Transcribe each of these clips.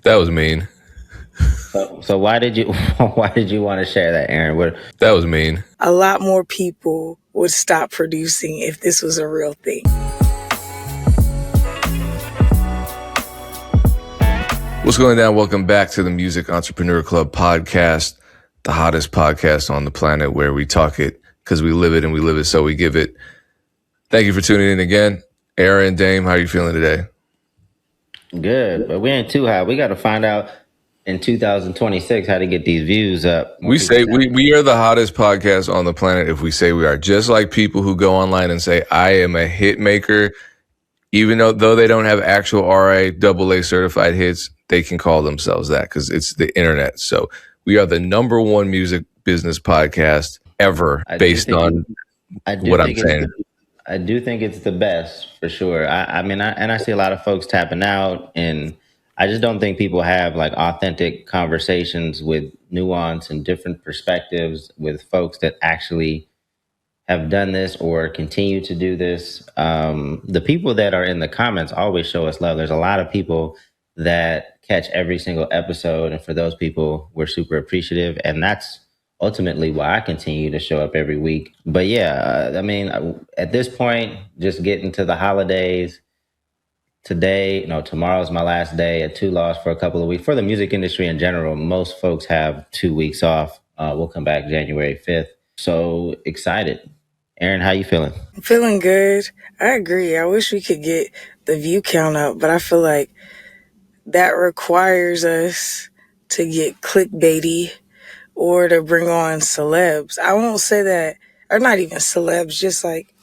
That was mean. So why did you want to share that, Erinn? That was mean. A lot more people would stop producing if this was a real thing. What's going down? Welcome back to the Music Entrepreneur Club podcast, the hottest podcast on the planet, where we talk it because we live it and we live it so we give it. Thank you for tuning in again. Erinn, Dame, how are you feeling today? Good, but we ain't too high. We got to find out in 2026 how to get these views up. We say we are the hottest podcast on the planet if we say we are. Just like people who go online and say, I am a hit maker, even though they don't have actual RIAA certified hits, they can call themselves that because it's the internet. So we are the number one music business podcast ever based on what I'm saying. I do think it's the best for sure. I see a lot of folks tapping out, and I just don't think people have like authentic conversations with nuance and different perspectives with folks that actually have done this or continue to do this. The people that are in the comments always show us love. There's a lot of people that catch every single episode, and for those people, we're super appreciative, and that's ultimately why I continue to show up every week. But yeah, at this point, just getting to the holidays. Tomorrow's my last day at Two Lost for a couple of weeks. For the music industry in general, most folks have 2 weeks off. We'll come back January 5th. So excited. Erinn, how you feeling? I'm feeling good. I agree. I wish we could get the view count up, but I feel like that requires us to get clickbaity or to bring on celebs. I won't say that, or not even celebs, just like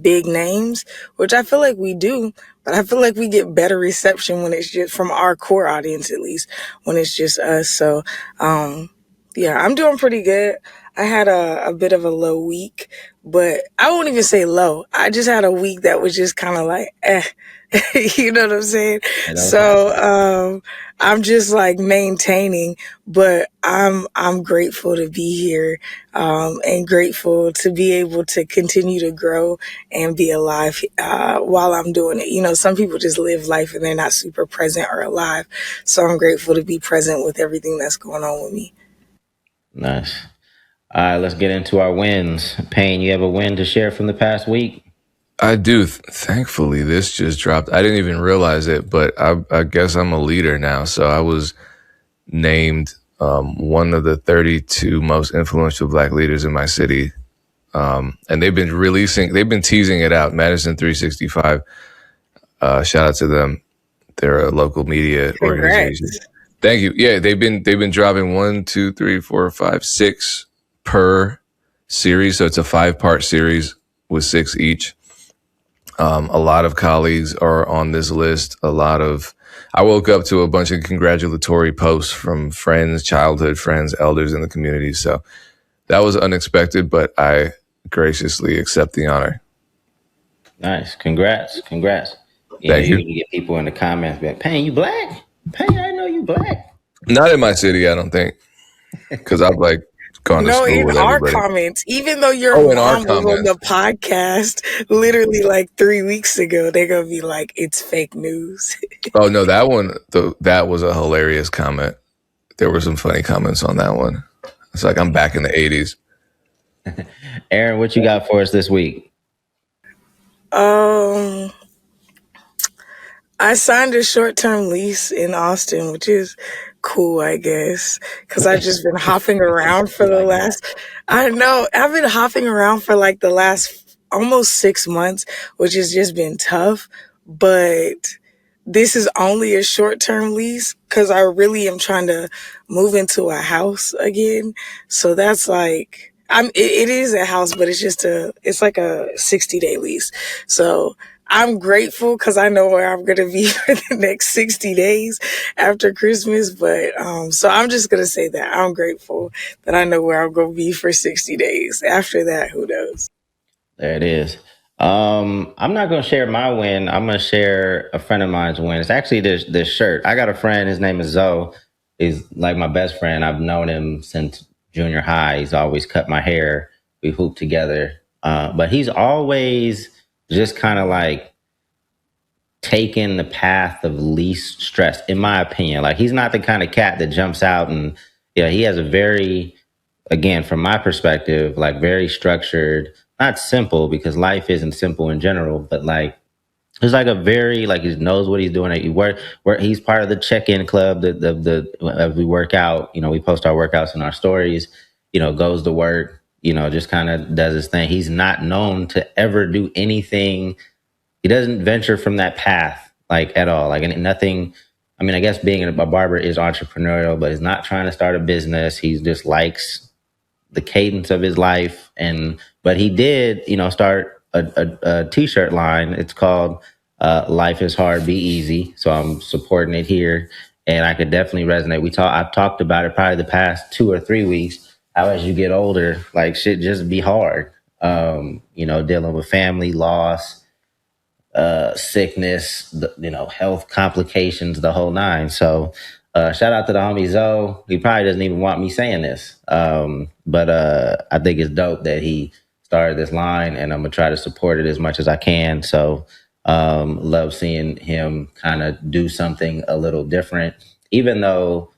big names, which I feel like we do, but I feel like we get better reception when it's just from our core audience, at least when it's just us. So, yeah, I'm doing pretty good. I had a bit of a low week, but I won't even say low. I just had a week that was just kind of like, you know what I'm saying? So, I'm just like maintaining, but I'm grateful to be here, and grateful to be able to continue to grow and be alive, while I'm doing it. You know, some people just live life and they're not super present or alive. So I'm grateful to be present with everything that's going on with me. Nice. All right, let's get into our wins. Payne, you have a win to share from the past week? I do. Thankfully, this just dropped. I didn't even realize it, but I guess I'm a leader now. So I was named one of the 32 most influential Black leaders in my city. And they've been teasing it out. Madison 365. Shout out to them. They're a local media organization. Thank you. Yeah, they've been dropping 1, 2, 3, 4, 5, 6 per series. So it's a 5-part series with 6 each. A lot of colleagues are on this list. I woke up to a bunch of congratulatory posts from friends, childhood friends, elders in the community. So that was unexpected, but I graciously accept the honor. Nice. Congrats. Thank you. You can get people in the comments like, Payne, you Black? Payne, I didn't know you Black. Not in my city, I don't think. Because I've gone to school with everybody. Our comments, even though your mom was on the podcast literally 3 weeks ago, they're gonna be like, it's fake news. Oh no, that one, that was a hilarious comment. There were some funny comments on that one. It's like I'm back in the 80s. Erinn, what you got for us this week? I signed a short-term lease in Austin, which is cool, I guess, because I've just been hopping around for the last, I've been hopping around for the last almost 6 months, which has just been tough, but this is only a short-term lease because I really am trying to move into a house again. So that's it is a house, but it's like a 60-day lease. So I'm grateful because I know where I'm going to be for the next 60 days after Christmas. But so I'm just going to say that I'm grateful that I know where I'm going to be for 60 days. After that, who knows? There it is. I'm not going to share my win. I'm going to share a friend of mine's win. It's actually this shirt. I got a friend. His name is Zoe. He's like my best friend. I've known him since junior high. He's always cut my hair. We hoop together. But he's always just kind of taken the path of least stress, in my opinion. Like, he's not the kind of cat that jumps out and, he has a very, again, from my perspective, like very structured, not simple because life isn't simple in general, but like, it's like a very, like, he knows what he's doing. He he's part of the check-in club. As we work out, we post our workouts in our stories. Goes to work. Just kind of does his thing. He's not known to ever do anything. He doesn't venture from that path, like, at all. Like, nothing. I mean, I guess being a barber is entrepreneurial, but he's not trying to start a business. He just likes the cadence of his life, but he did, start a t-shirt line. It's called Life is Hard, Be Easy. So I'm supporting it here, and I could definitely resonate. I've talked about it probably the past 2 or 3 weeks, how as you get older, like, shit just be hard. Dealing with family loss, sickness, health complications, the whole nine. So shout out to the homie Zoe. He probably doesn't even want me saying this, but I think it's dope that he started this line, and I'm gonna try to support it as much as I can. So love seeing him kind of do something a little different, even though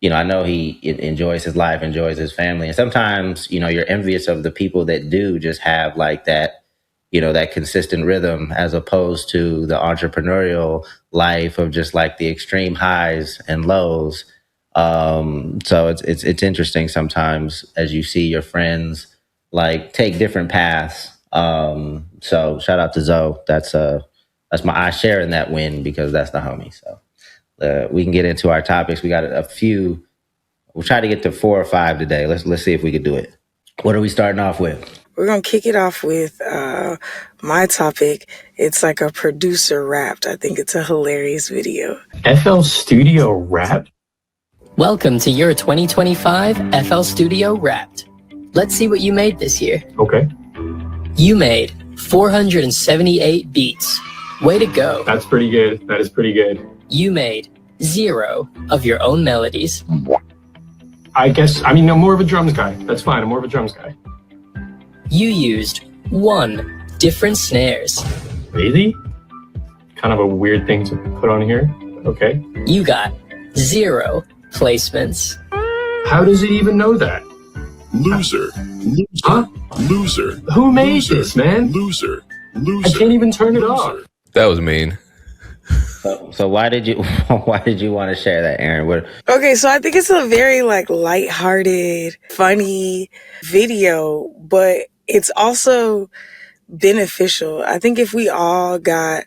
I know he enjoys his life, enjoys his family, and sometimes you're envious of the people that do just have like that. That consistent rhythm, as opposed to the entrepreneurial life of just like the extreme highs and lows. So it's interesting sometimes as you see your friends like take different paths. So shout out to Zoe. That's I share in that win because that's the homie. So we can get into our topics. We got a few. We'll try to get to 4 or 5 today. Let's see if we can do it. What are we starting off with? We're going to kick it off with my topic. It's like a producer rapped. I think it's a hilarious video. FL Studio Wrapped? Welcome to your 2025 FL Studio Wrapped. Let's see what you made this year. Okay. You made 478 beats. Way to go. That's pretty good. That is pretty good. You made 0 of your own melodies. I guess, I'm more of a drums guy. That's fine. I'm more of a drums guy. You used 1 different snares. Really? Kind of a weird thing to put on here. Okay. You got 0 placements. How does it even know that? Loser. Huh? Loser. Who made this, man? Loser. I can't even turn it off. That was mean. So why did you want to share that, Erinn? Okay, so I think it's a very like lighthearted, funny video, but it's also beneficial. I think if we all got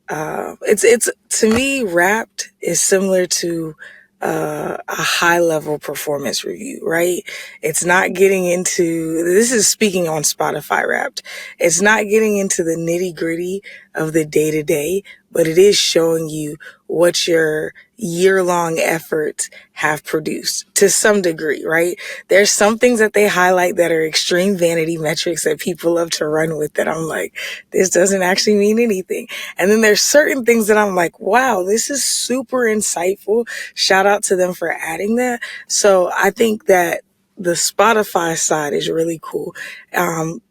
it's to me, Wrapped is similar to a high level performance review, right? It's not getting into, this is speaking on Spotify Wrapped. It's not getting into the nitty gritty of the day to day, but it is showing you what your year-long efforts have produced to some degree, right? There's some things that they highlight that are extreme vanity metrics that people love to run with that I'm like, this doesn't actually mean anything. And then there's certain things that I'm like, wow, this is super insightful. Shout out to them for adding that. So I think that the Spotify side is really cool.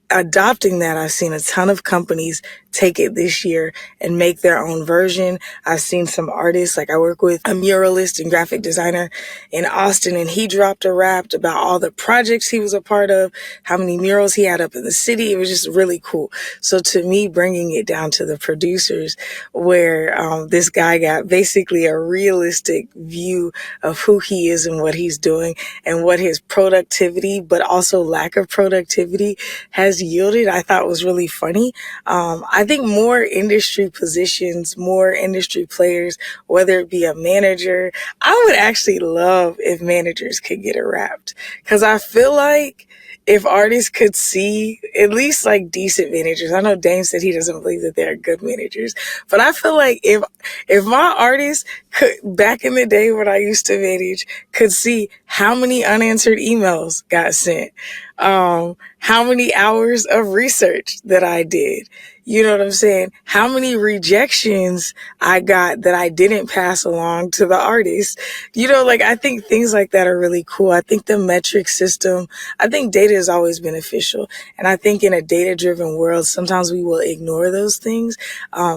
Adopting that, I've seen a ton of companies take it this year and make their own version. I've seen some artists, like I work with a muralist and graphic designer in Austin, and he dropped a rap about all the projects he was a part of, how many murals he had up in the city. It was just really cool. So to me, bringing it down to the producers, where this guy got basically a realistic view of who he is and what he's doing and what his productivity, but also lack of productivity has yielded, I thought was really funny. I think more industry positions, more industry players, whether it be a manager, I would actually love if managers could get it wrapped. Cause I feel like if artists could see at least like decent managers, I know Dame said he doesn't believe that they're good managers, but I feel like if my artists could, back in the day when I used to manage, could see how many unanswered emails got sent, how many hours of research that I did, You know what I'm saying? How many rejections I got that I didn't pass along to the artist? You know, like, I think things like that are really cool. I think the metric system, I think data is always beneficial. And I think in a data driven world, sometimes we will ignore those things.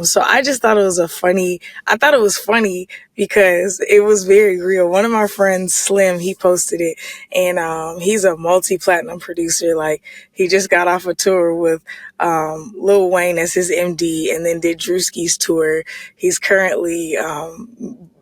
So I just thought it was I thought it was funny because it was very real. One of my friends, Slim, he posted it, and he's a multi-platinum producer. Like, he just got off a tour with Lil Wayne as his MD, and then did Drewski's tour. He's currently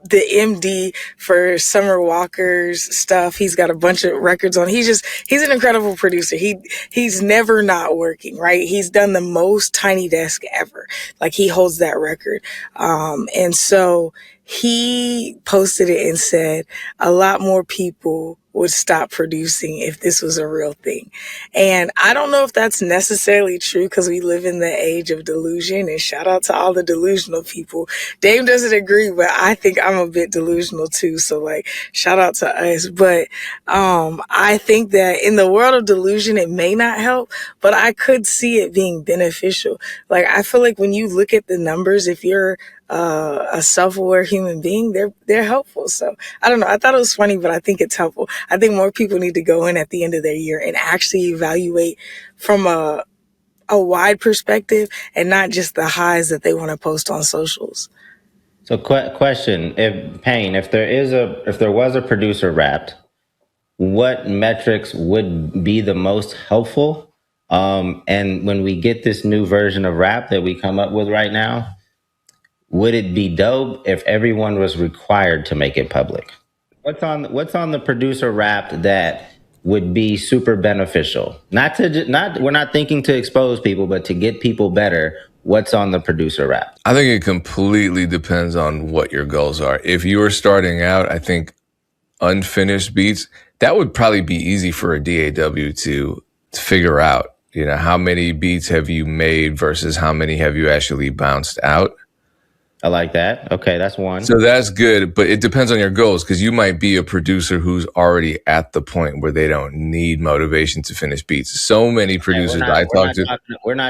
the MD for Summer Walker's stuff. He's got a bunch of records on. He's an incredible producer. He's never not working, right? He's done the most Tiny Desk ever. Like, he holds that record. And so he posted it and said a lot more people would stop producing if this was a real thing. And I don't know if that's necessarily true, because we live in the age of delusion, and shout out to all the delusional people. Dame doesn't agree, but I think I'm a bit delusional too. So, like, shout out to us. But I think that in the world of delusion, it may not help, but I could see it being beneficial. Like, I feel like when you look at the numbers, if you're a self-aware human being, they're helpful. So I don't know. I thought it was funny, but I think it's helpful. I think more people need to go in at the end of their year and actually evaluate from a wide perspective, and not just the highs that they want to post on socials. So question, if there was a producer Wrapped, what metrics would be the most helpful? And when we get this new version of Wrapped that we come up with right now, would it be dope if everyone was required to make it public? What's on the producer Wrapped that would be super beneficial? We're not thinking to expose people, but to get people better. What's on the producer Wrapped? I think it completely depends on what your goals are. If you are starting out, I think unfinished beats, that would probably be easy for a DAW to figure out. You know, how many beats have you made versus how many have you actually bounced out? I like that. Okay, that's one. So that's good, but it depends on your goals, because you might be a producer who's already at the point where they don't need motivation to finish beats. So many producers we're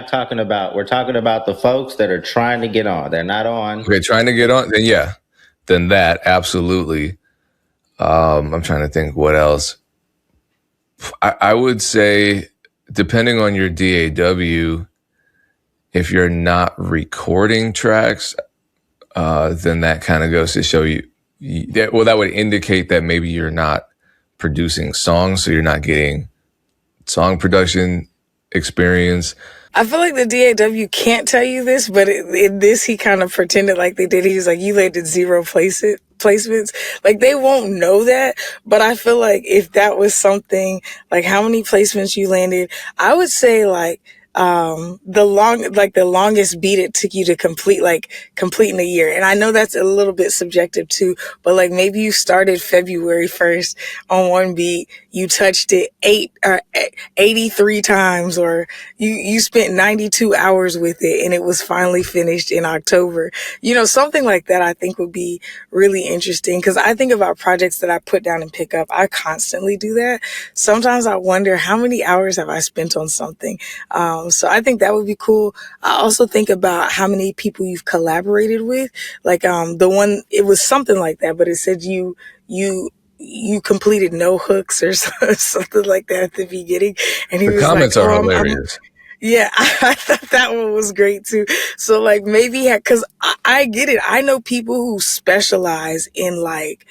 talking about the folks that are trying to get on. They're not on. Okay, trying to get on, then that, absolutely. I'm trying to think what else. I would say, depending on your DAW, if you're not recording tracks, then that kind of goes to show that would indicate that maybe you're not producing songs, so you're not getting song production experience. I feel like the DAW can't tell you this, but in this, he kind of pretended like they did. He was like, you landed 0 placements. Like, they won't know that, but I feel like if that was something, like how many placements you landed, I would say like, the longest beat it took you to complete in a year. And I know that's a little bit subjective too, but like, maybe you started February 1st on one beat, you touched it 83 times, or you spent 92 hours with it and it was finally finished in October. You know, something like that I think would be really interesting, because I think about projects that I put down and pick up. I constantly do that. Sometimes I wonder, how many hours have I spent on something? So I think that would be cool. I also think about how many people you've collaborated with. Like, the one, it was something like that, but it said you completed no hooks or something like that at the beginning. And he The was comments like, are oh, hilarious. yeah, I thought that one was great too. So like, maybe, cause I get it. I know people who specialize in like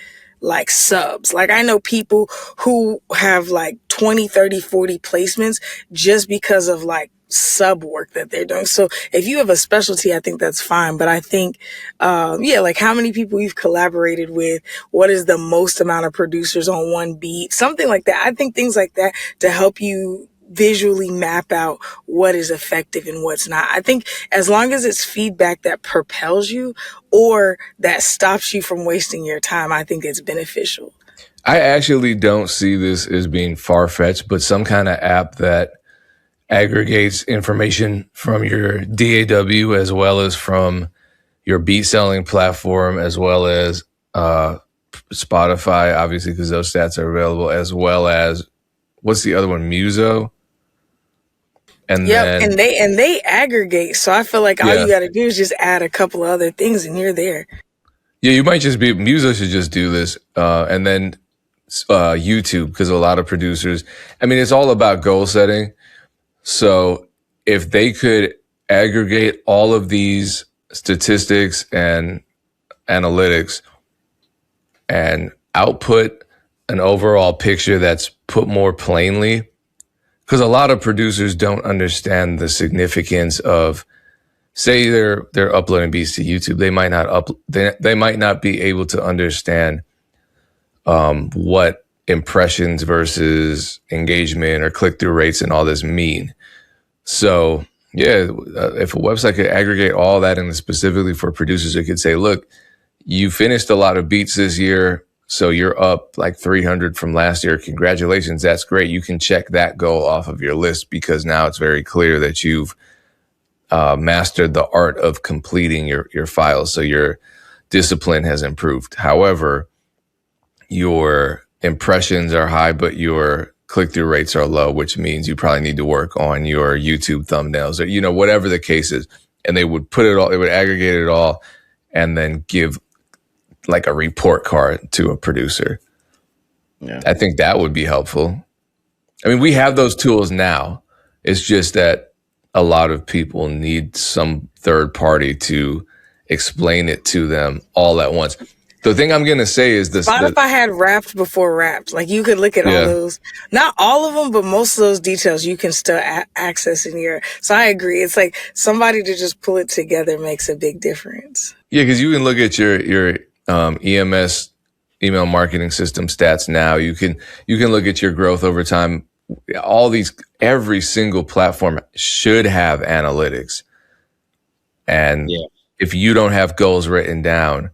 subs. Like, I know people who have like 20, 30, 40 placements just because of like sub work that they're doing. So if you have a specialty, I think that's fine. But I think, like how many people you've collaborated with, what is the most amount of producers on one beat, something like that. I think things like that to help you visually map out what is effective and what's not. I think as long as it's feedback that propels you or that stops you from wasting your time, I think it's beneficial. I actually don't see this as being far-fetched, but some kind of app that aggregates information from your DAW as well as from your beat selling platform, as well as Spotify, obviously, because those stats are available, as well as, what's the other one, Muso? And Yep, then, and they aggregate. So I feel like all you yeah, got to do is just add a couple of other things, and you're there. yeah, you might just be, Muso should just do this. And then YouTube, because a lot of producers, I mean, it's all about goal setting. So if they could aggregate all of these statistics and analytics and output an overall picture that's put more plainly, because a lot of producers don't understand the significance of, say they're uploading beats to YouTube, they might not be able to understand what impressions versus engagement or click through rates and all this mean. So yeah, if a website could aggregate all that, and specifically for producers, it could say, look, you finished a lot of beats this year, so you're up like 300 from last year. Congratulations, that's great. You can check that goal off of your list, because now it's very clear that you've mastered the art of completing your files. So your discipline has improved. However, your impressions are high, but your click-through rates are low, which means you probably need to work on your YouTube thumbnails, or, whatever the case is. And they would they would aggregate it all and then give like a report card to a producer. Yeah. I think that would be helpful. I mean, we have those tools now. It's just that a lot of people need some third party to explain it to them all at once. The thing I'm going to say is this. Spotify had Wrapped before Wrapped. Like, you could look at all those, not all of them, but most of those details you can still access in your. So I agree. It's like somebody to just pull it together makes a big difference. Yeah, because you can look at your EMS, email marketing system stats now. You can look at your growth over time. Every single platform should have analytics. And if you don't have goals written down,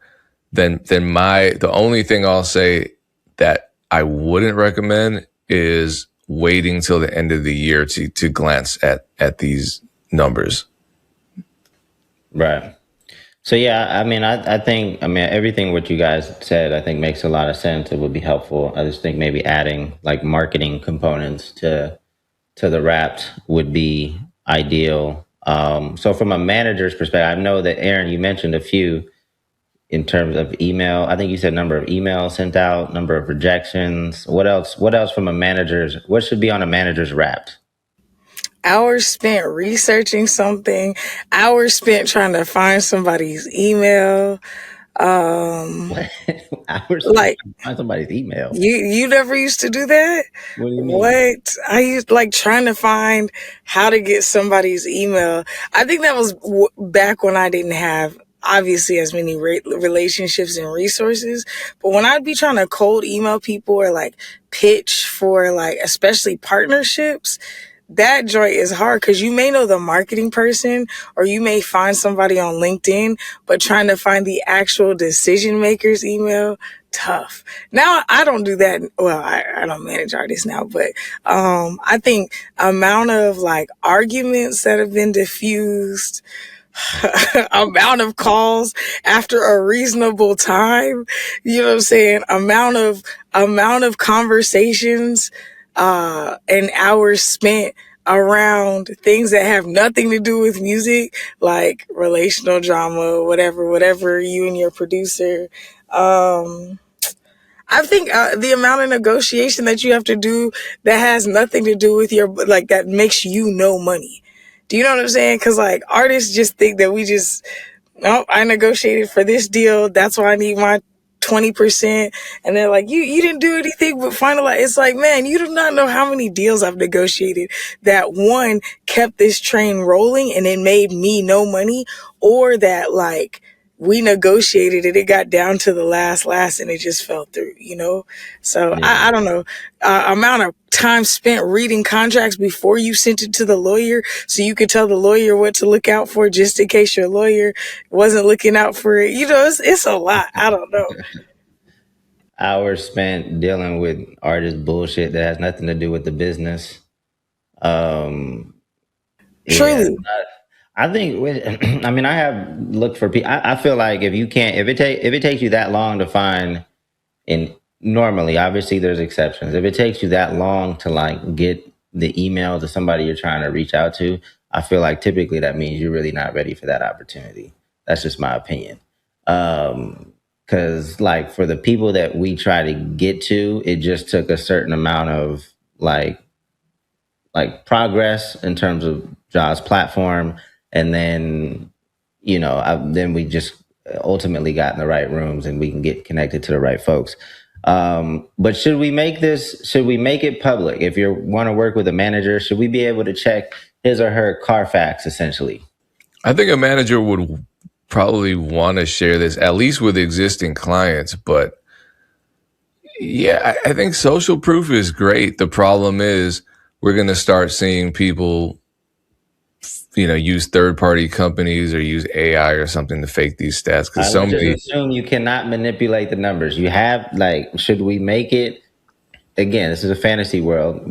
then the only thing I'll say that I wouldn't recommend is waiting till the end of the year to glance at these numbers. Right. So yeah, I mean, I think everything what you guys said, I think makes a lot of sense. It would be helpful. I just think maybe adding like marketing components to the Wrapped would be ideal. So from a manager's perspective, I know that Erinn, you mentioned a few in terms of email. I think you said number of emails sent out, number of rejections. What else from a manager's? What should be on a manager's Wrapped? Hours spent researching something, hours spent trying to find somebody's email. Hours Like, to find somebody's email. You never used to do that? What do you mean? What? I used like trying to find how to get somebody's email. I think that was back when I didn't have obviously as many relationships and resources. But when I'd be trying to cold email people or like pitch for like especially partnerships, that joint is hard because you may know the marketing person or you may find somebody on LinkedIn, but trying to find the actual decision maker's email, tough. Now I don't do that. Well, I don't manage artists now, but I think amount of like arguments that have been diffused, amount of calls after a reasonable time, you know what I'm saying? Amount of conversations and hours spent around things that have nothing to do with music, like relational drama, whatever you and your producer. I think the amount of negotiation that you have to do that has nothing to do with your, like, that makes you no money. Do you know what I'm saying? Because like artists just think that we just, no, I negotiated for this deal. That's why I need my 20%. And they're like, you didn't do anything but finalize. It's like, man, you do not know how many deals I've negotiated that one kept this train rolling and it made me no money, or that like we negotiated it got down to the last and it just fell through, you know? So I don't know, amount of time spent reading contracts before you sent it to the lawyer so you could tell the lawyer what to look out for just in case your lawyer wasn't looking out for it. You know, it's a lot. I don't know. Hours spent dealing with artist bullshit that has nothing to do with the business. Truly. I think, I mean, I have looked for people. I feel like if it takes you that long to find, and normally, obviously there's exceptions. If it takes you that long to like get the email to somebody you're trying to reach out to, I feel like typically that means you're really not ready for that opportunity. That's just my opinion. Because like for the people that we try to get to, it just took a certain amount of like progress in terms of Ja's platform, and then then we just ultimately got in the right rooms and we can get connected to the right folks. But should we make it public? If you want to work with a manager, should we be able to check his or her Carfax essentially? I think a manager would probably want to share this, at least with existing clients. But yeah, I think social proof is great. The problem is we're going to start seeing people, use third-party companies or use AI or something to fake these stats. Because I would just assume you cannot manipulate the numbers. You have should we make it? Again, this is a fantasy world.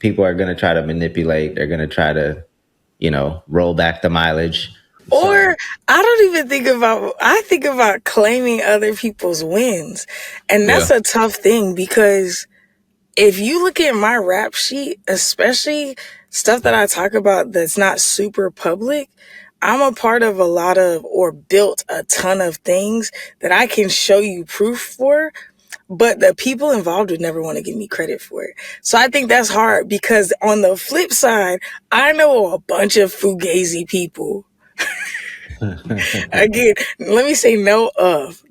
People are going to try to manipulate. They're going to try to, roll back the mileage. Or I don't even I think about claiming other people's wins. And that's a tough thing, because if you look at my rap sheet, especially stuff that I talk about that's not super public, I'm a part of a lot of, or built a ton of things that I can show you proof for, but the people involved would never want to give me credit for it. So I think that's hard, because on the flip side, I know a bunch of fugazi people. Again, let me say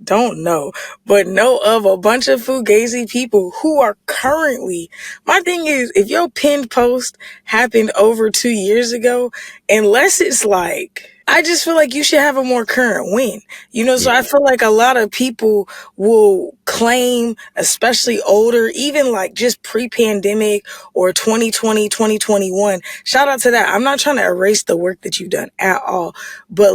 don't know, but know of a bunch of fugazi people who are currently, my thing is, if your pinned post happened over 2 years ago, unless it's I just feel like you should have a more current win. So I feel like a lot of people will claim, especially older, even just pre-pandemic or 2020, 2021. Shout out to that. I'm not trying to erase the work that you've done at all, but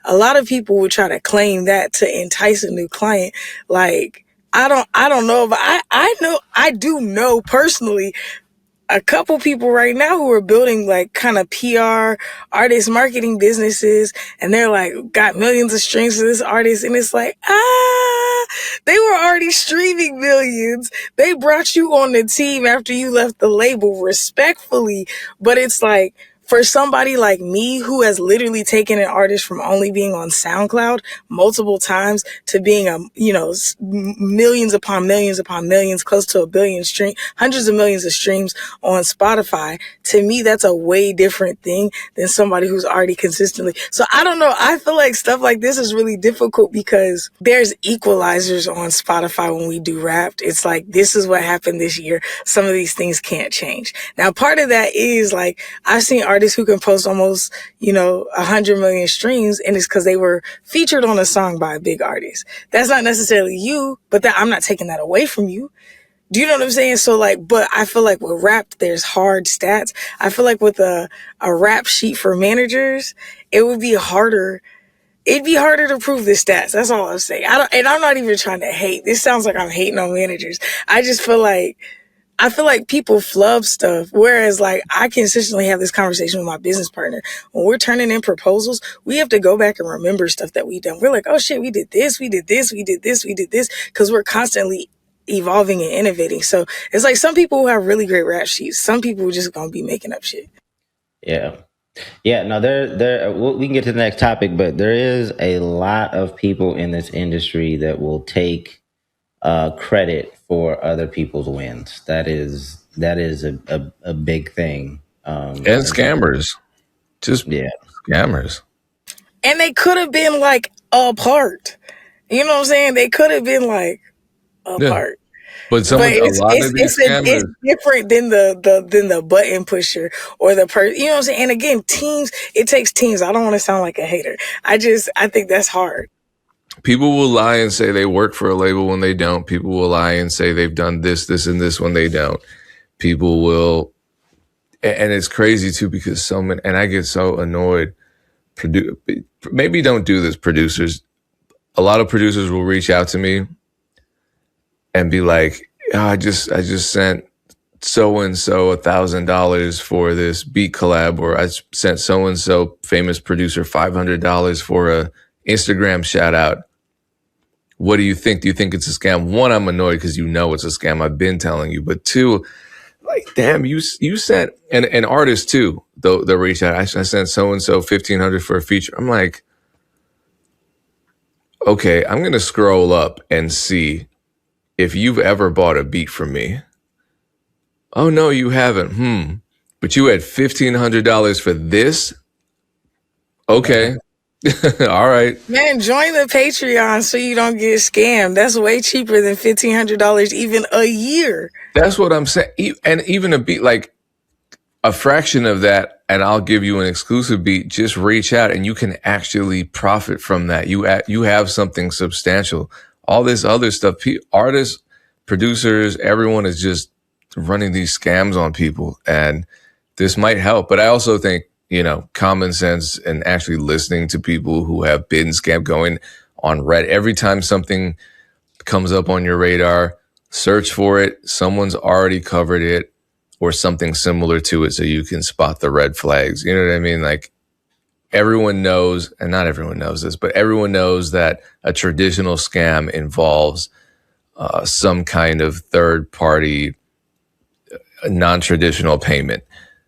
a lot of people would try to claim that to entice a new client. I don't know, but I do know personally a couple people right now who are building kind of PR, artist marketing businesses, and they're got millions of streams to this artist, and it's they were already streaming millions. They brought you on the team after you left the label, respectfully, but it's for somebody like me, who has literally taken an artist from only being on SoundCloud multiple times to being millions upon millions upon millions, close to 1 billion hundreds of millions of streams on Spotify. To me, that's a way different thing than somebody who's already consistently. So I don't know. I feel like stuff like this is really difficult because there's equalizers on Spotify when we do Wrapped. It's this is what happened this year. Some of these things can't change. Now, part of that is I've seen artists who can post almost, 100 million streams, and it's because they were featured on a song by a big artist. That's not necessarily you, but I'm not taking that away from you. Do you know what I'm saying? So but I feel like with Wrapped, there's hard stats. I feel like with a rap sheet for managers, it would be harder. It'd be harder to prove the stats. That's all I'm saying. And I'm not even trying to hate. This sounds like I'm hating on managers. I just feel like people flub stuff, whereas I consistently have this conversation with my business partner. When we're turning in proposals, we have to go back and remember stuff that we've done. We're oh shit, we did this, we did this, we did this, we did this, because we're constantly evolving and innovating. So it's some people who have really great rap sheets. Some people are just gonna be making up shit. Yeah. No, we can get to the next topic, but there is a lot of people in this industry that will take credit for other people's wins. That is a big thing. And scammers. Scammers. And they could have been apart. You know what I'm saying? They could have been apart. Yeah. But it's different than the button pusher or the person. You know what I'm saying? And again, teams. It takes teams. I don't want to sound like a hater. I think that's hard. People will lie and say they work for a label when they don't. People will lie and say they've done this, this, and this when they don't. People will, and it's crazy too, because so many, and I get so annoyed. Maybe don't do this, producers. A lot of producers will reach out to me and be like, I just sent so-and-so $1,000 for this beat collab, or I sent so-and-so famous producer $500 for a Instagram shout out. What do you think? Do you think it's a scam? One, I'm annoyed because it's a scam. I've been telling you. But two, Like, damn, you sent and artists too. They'll reach out. I sent so and so 1,500 for a feature. I'm like, okay, I'm gonna scroll up and see if you've ever bought a beat from me. Oh no, you haven't. But you had $1,500 for this. Okay, all right. Man, join the Patreon so you don't get scammed. That's way cheaper than $1,500 even a year. That's what I'm saying. And even a beat like a fraction of that, and I'll give you an exclusive beat. Just reach out, and you can actually profit from that. You have something substantial. All this other stuff, artists, producers, everyone is just running these scams on people, and this might help. But I also think common sense and actually listening to people who have been scammed, going on Reddit every time something comes up on your radar, search for it. Someone's already covered it or something similar to it so you can spot the red flags. You know what I mean? Like, everyone knows, and not everyone knows this, but everyone knows that a traditional scam involves some kind of third party, non-traditional payment.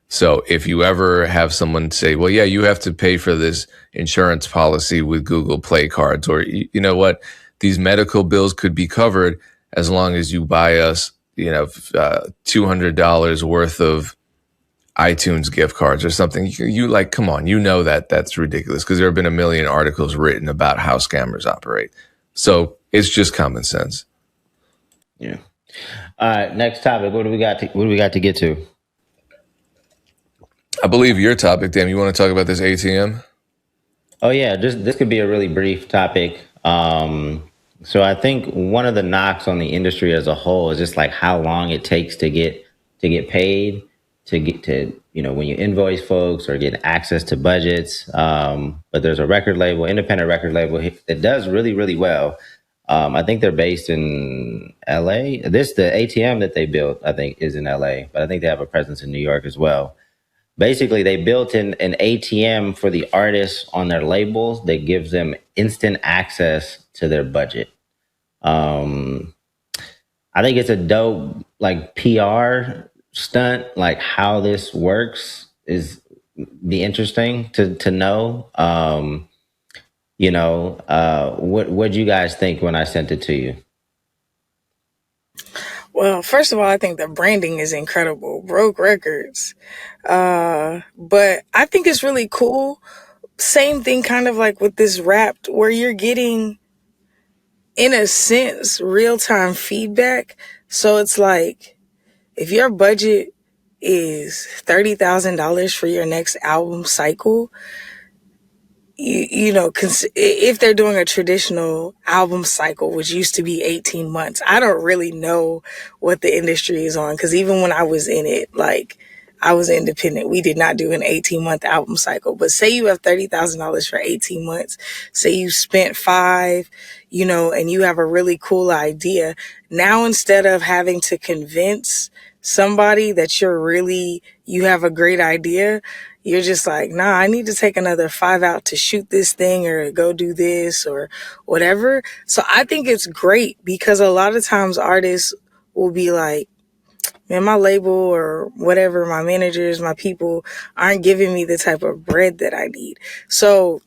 So if you ever have someone say, well, yeah, you have to pay for this insurance policy with Google Play cards, or you know what, these medical bills could be covered as long as you buy us, $200 worth of iTunes gift cards or something. You like, come on, that's ridiculous, because there have been a million articles written about how scammers operate. So it's just common sense. Yeah. All right. Next topic. What do we got to get to? I believe your topic, Dan. You want to talk about this ATM? Oh yeah, this could be a really brief topic. So I think one of the knocks on the industry as a whole is just like how long it takes to get paid, to get to when you invoice folks or get access to budgets. But there's a independent record label that does really, really well. I think they're based in LA. The ATM that they built, I think, is in LA, but I think they have a presence in New York as well. Basically, they built in an ATM for the artists on their labels that gives them instant access to their budget. I think it's a dope PR stunt. Like, how this works is be interesting to know. What do you guys think when I sent it to you? Well, first of all, I think the branding is incredible. Broke records. But I think it's really cool. Same thing kind of like with this Wrapped, where you're getting, in a sense, real-time feedback. So it's like, if your budget is $30,000 for your next album cycle, if they're doing a traditional album cycle, which used to be 18 months, I don't really know what the industry is on. Because even when I was in it, I was independent. We did not do an 18-month album cycle. But say you have $30,000 for 18 months. Say you spent $5, and you have a really cool idea. Now, instead of having to convince somebody that you have a great idea, you're just like, nah, I need to take another $5 out to shoot this thing or go do this or whatever. So I think it's great, because a lot of times artists will be like, man, my label or whatever, my managers, my people aren't giving me the type of bread that I need. So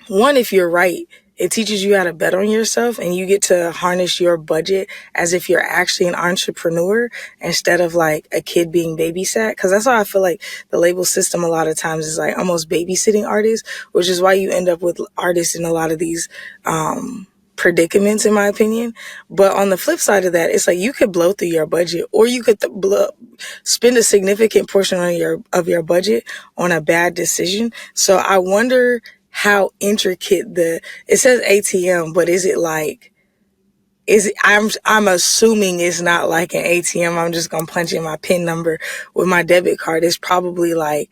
one, if you're right, it teaches you how to bet on yourself, and you get to harness your budget as if you're actually an entrepreneur instead of like a kid being babysat. Because that's why I feel like the label system a lot of times is like almost babysitting artists, which is why you end up with artists in a lot of these predicaments, in my opinion. But on the flip side of that, it's like you could blow through your budget, or you could spend a significant portion of your budget on a bad decision. So I wonder how intricate it says ATM, but I'm assuming it's not like an ATM. I'm just going to punch in my PIN number with my debit card. It's probably like,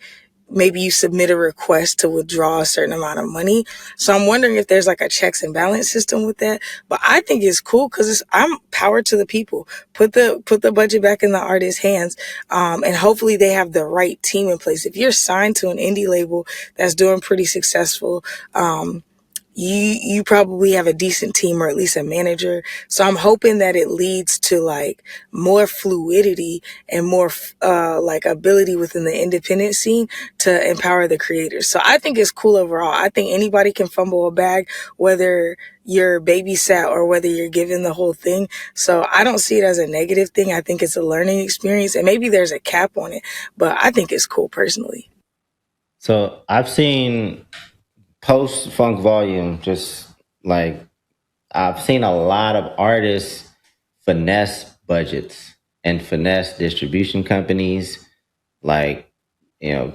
maybe you submit a request to withdraw a certain amount of money. So I'm wondering if there's like a checks and balance system with that. But I think it's cool, because I'm power to the people. Put the budget back in the artist's hands, and hopefully they have the right team in place. If you're signed to an indie label that's doing pretty successful, you probably have a decent team or at least a manager. So I'm hoping that it leads to like more fluidity and more like ability within the independent scene to empower the creators. So I think it's cool overall. I think anybody can fumble a bag, whether you're babysat or whether you're given the whole thing. So I don't see it as a negative thing. I think it's a learning experience, and maybe there's a cap on it, but I think it's cool personally. So I've seen post Funk Volume, just like I've seen a lot of artists finesse budgets and finesse distribution companies, like,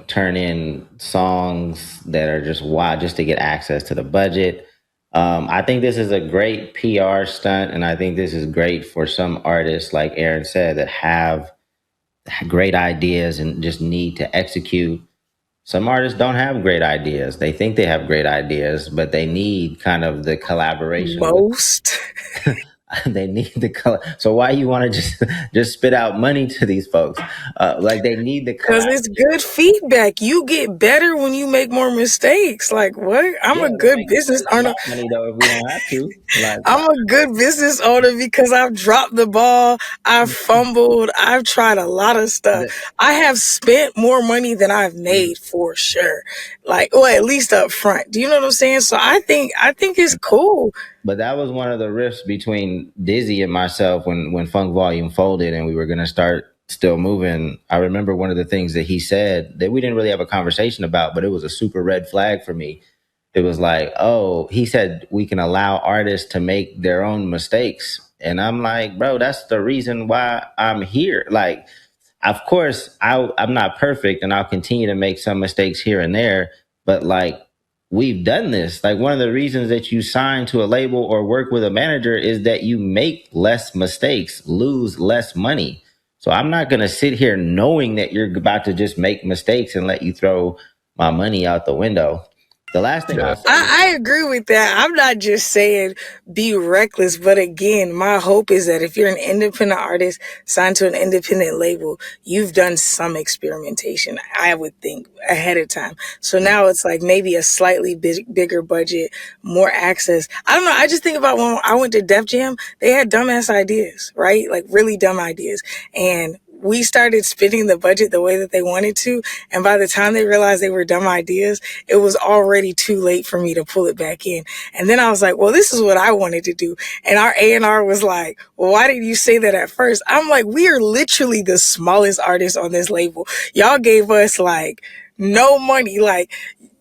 turn in songs that are just wild just to get access to the budget. I think this is a great PR stunt, and I think this is great for some artists, like Erinn said, that have great ideas and just need to execute. Some artists don't have great ideas. They think they have great ideas, but they need kind of the collaboration. Most. They need the so why you want to just spit out money to these folks? Like, they need the because it's good feedback. You get better when you make more mistakes. Like, what? I'm a good business owner. Money though, if we don't have to. Like, I'm a good business owner because I've dropped the ball, I've fumbled, I've tried a lot of stuff. I have spent more money than I've made for sure. Like, or at least up front. Do you know what I'm saying? So I think it's cool. But that was one of the rifts between Dizzy and myself when Funk Volume folded and we were going to start Still Moving. I remember one of the things that he said that we didn't really have a conversation about, but it was a super red flag for me. It was like, oh, he said we can allow artists to make their own mistakes. And I'm like, bro, that's the reason why I'm here. Like, of course, I'm not perfect and I'll continue to make some mistakes here and there. But like, we've done this. Like, one of the reasons that you sign to a label or work with a manager is that you make less mistakes, lose less money. So I'm not going to sit here knowing that you're about to just make mistakes and let you throw my money out the window. The last thing I agree with that. I'm not just saying be reckless, but again, my hope is that if you're an independent artist signed to an independent label, you've done some experimentation, I would think, ahead of time. So now it's like maybe a slightly bigger budget, more access. I don't know. I just think about when I went to Def Jam, they had dumbass ideas, right? Like really dumb ideas. And we started spending the budget the way that they wanted to. And by the time they realized they were dumb ideas, it was already too late for me to pull it back in. And then I was like, well, this is what I wanted to do. And our A&R was like, well, why did you say that at first? I'm like, we are literally the smallest artists on this label. Y'all gave us like no money. Like,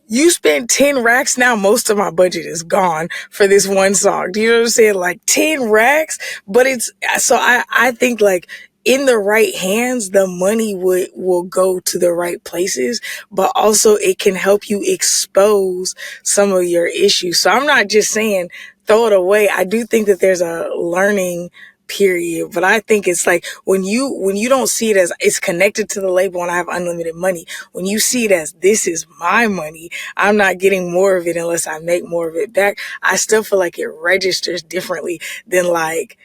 you spent 10 racks. Now most of my budget is gone for this one song. Do you know what I'm saying? Like 10 racks. But it's, so I think like, in the right hands, the money will go to the right places, but also it can help you expose some of your issues. So I'm not just saying throw it away. I do think that there's a learning period, but I think it's like when you don't see it as it's connected to the label and I have unlimited money, when you see it as this is my money, I'm not getting more of it unless I make more of it back, I still feel like it registers differently than like,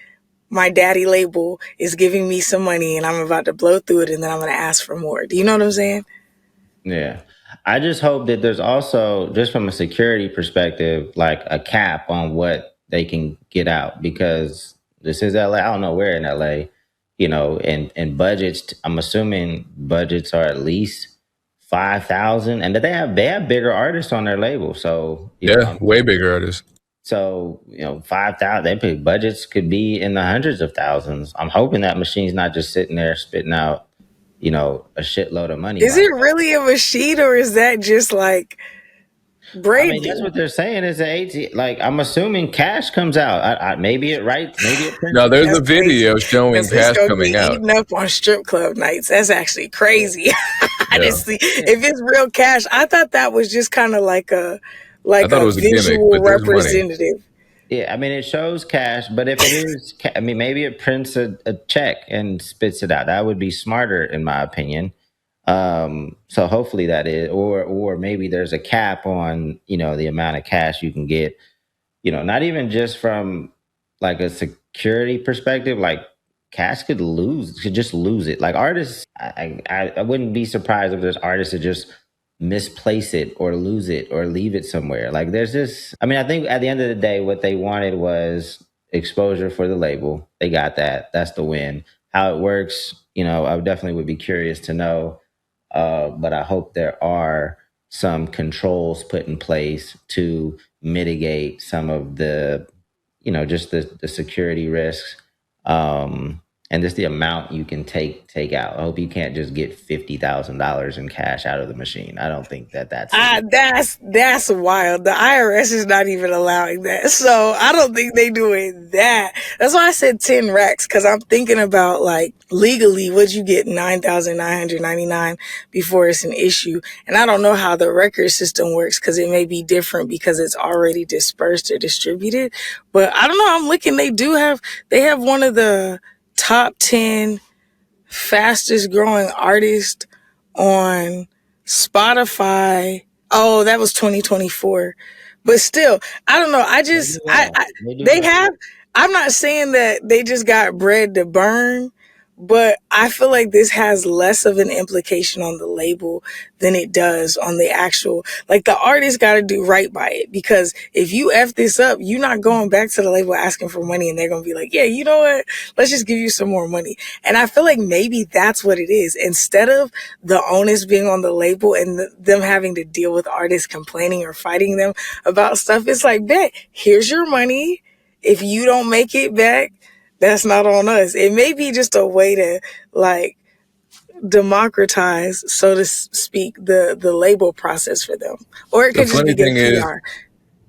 my daddy label is giving me some money and I'm about to blow through it and then I'm going to ask for more. Do you know what I'm saying? Yeah. I just hope that there's also, just from a security perspective, like a cap on what they can get out, because this is LA. I don't know where in LA, and budgets, I'm assuming budgets are at least 5,000, and that they have bigger artists on their label. So way bigger artists. So, 5,000, they pay budgets could be in the hundreds of thousands. I'm hoping that machine's not just sitting there spitting out, a shitload of money. Is it really a machine or is that just like branding? I mean, that's what they're saying is like, I'm assuming cash comes out. Maybe it prints. No, there's a video showing cash coming out. Eating up on strip club nights. That's actually crazy. Honestly, if it's real cash, I thought that was just kind of like a visual gimmick, representative. Yeah, I mean, it shows cash, but if it is, maybe it prints a check and spits it out. That would be smarter, in my opinion. So hopefully that is, or maybe there's a cap on, the amount of cash you can get, not even just from like a security perspective, like cash could just lose it. Like artists, I wouldn't be surprised if there's artists that just misplace it or lose it or leave it somewhere. Like there's this, I mean, I think at the end of the day, what they wanted was exposure for the label. They got that. That's the win. How it works, I definitely would be curious to know. But I hope there are some controls put in place to mitigate some of the, just the security risks. And just the amount you can take out. I hope you can't just get $50,000 in cash out of the machine. I don't think that's That's wild. The IRS is not even allowing that. So I don't think they doing that. That's why I said 10 racks, because I'm thinking about like legally would you get 9,999 before it's an issue. And I don't know how the record system works because it may be different because it's already dispersed or distributed. But I don't know. I'm looking. They have one of the top 10 fastest growing artist on Spotify. Oh, that was 2024. But still, I don't know. They have, I'm not saying that they just got bread to burn, but I feel like this has less of an implication on the label than it does on the actual, like the artist got to do right by it, because if you F this up, you're not going back to the label asking for money and they're going to be like, yeah, you know what? Let's just give you some more money. And I feel like maybe that's what it is. Instead of the onus being on the label and them having to deal with artists complaining or fighting them about stuff, it's like, bet, here's your money. If you don't make it back, that's not on us. It may be just a way to like democratize, so to speak, the label process for them. Or it could just be good PR.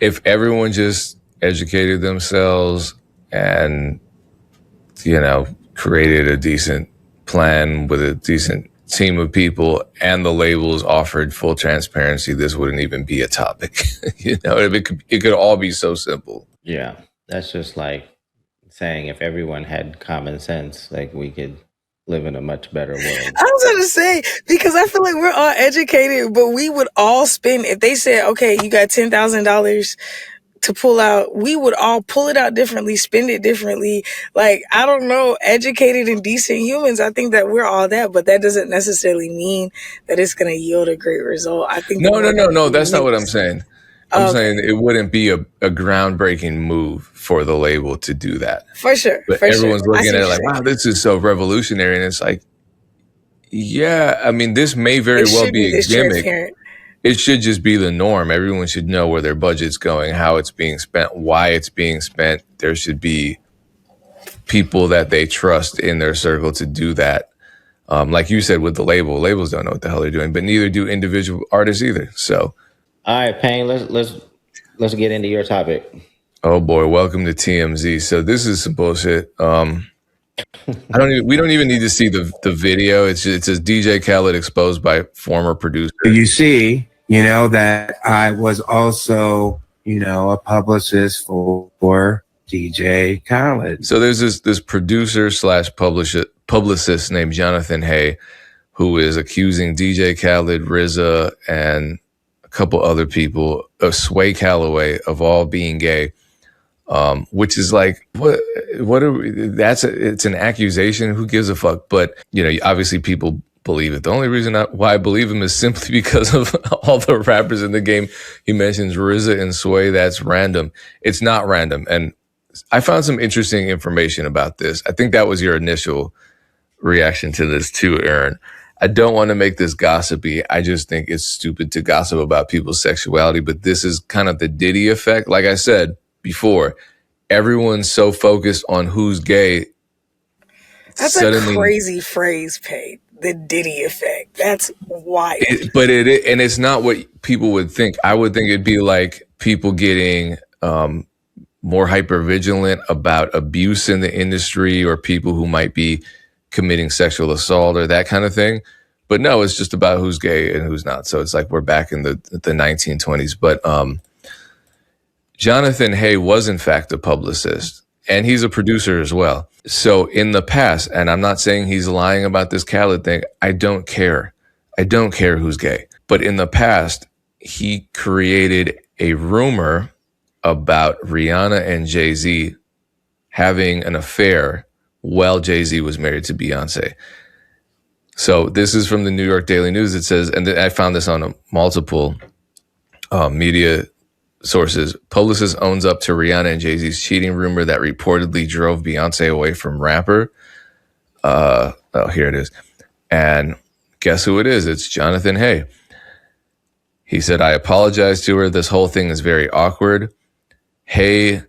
If everyone just educated themselves and, created a decent plan with a decent team of people and the labels offered full transparency, this wouldn't even be a topic. It could all be so simple. Yeah. That's just like saying if everyone had common sense, like we could live in a much better world. I was going to say, because I feel like we're all educated, but we would all spend, if they said, okay, you got $10,000 to pull out, we would all pull it out differently, spend it differently. Like, I don't know, educated and decent humans, I think that we're all that, but that doesn't necessarily mean that it's going to yield a great result. I think No, that's not what I'm saying. I'm saying it wouldn't be a groundbreaking move for the label to do that. For sure. But everyone's looking at it like, wow, this is so revolutionary. And it's like, yeah, I mean, this may very well be a gimmick. It should just be the norm. Everyone should know where their budget's going, how it's being spent, why it's being spent. There should be people that they trust in their circle to do that. Like you said with the labels don't know what the hell they're doing, but neither do individual artists either. So. All right, Payne, let's get into your topic. Oh boy, welcome to TMZ. So this is some bullshit. We don't even need to see the video. It says DJ Khaled exposed by former producer. You see, that I was also, a publicist for DJ Khaled. So there's this producer / publicist named Jonathan Hay, who is accusing DJ Khaled, RZA, and couple other people, Sway Calloway, of all being gay, which is like, what are we, it's an accusation. Who gives a fuck? But, obviously people believe it. The only reason why I believe him is simply because of all the rappers in the game. He mentions RZA and Sway. That's random. It's not random. And I found some interesting information about this. I think that was your initial reaction to this too, Erinn. I don't want to make this gossipy. I just think it's stupid to gossip about people's sexuality, but this is kind of the Diddy effect. Like I said before, everyone's so focused on who's gay. That's a crazy phrase, Pate. The Diddy effect. That's wild. And it's not what people would think. I would think it'd be like people getting more hypervigilant about abuse in the industry, or people who might be committing sexual assault or that kind of thing. But no, it's just about who's gay and who's not. So it's like we're back in the 1920s. But Jonathan Hay was in fact a publicist, and he's a producer as well. So in the past, and I'm not saying he's lying about this Khaled thing, I don't care. I don't care who's gay. But in the past, he created a rumor about Rihanna and Jay-Z having an affair while Jay-Z was married to Beyonce. So this is from the New York Daily News. It says, and I found this on multiple media sources. Publicist owns up to Rihanna and Jay-Z's cheating rumor that reportedly drove Beyonce away from rapper. Here it is. And guess who it is? It's Jonathan Hay. He said, I apologize to her. This whole thing is very awkward. Hay,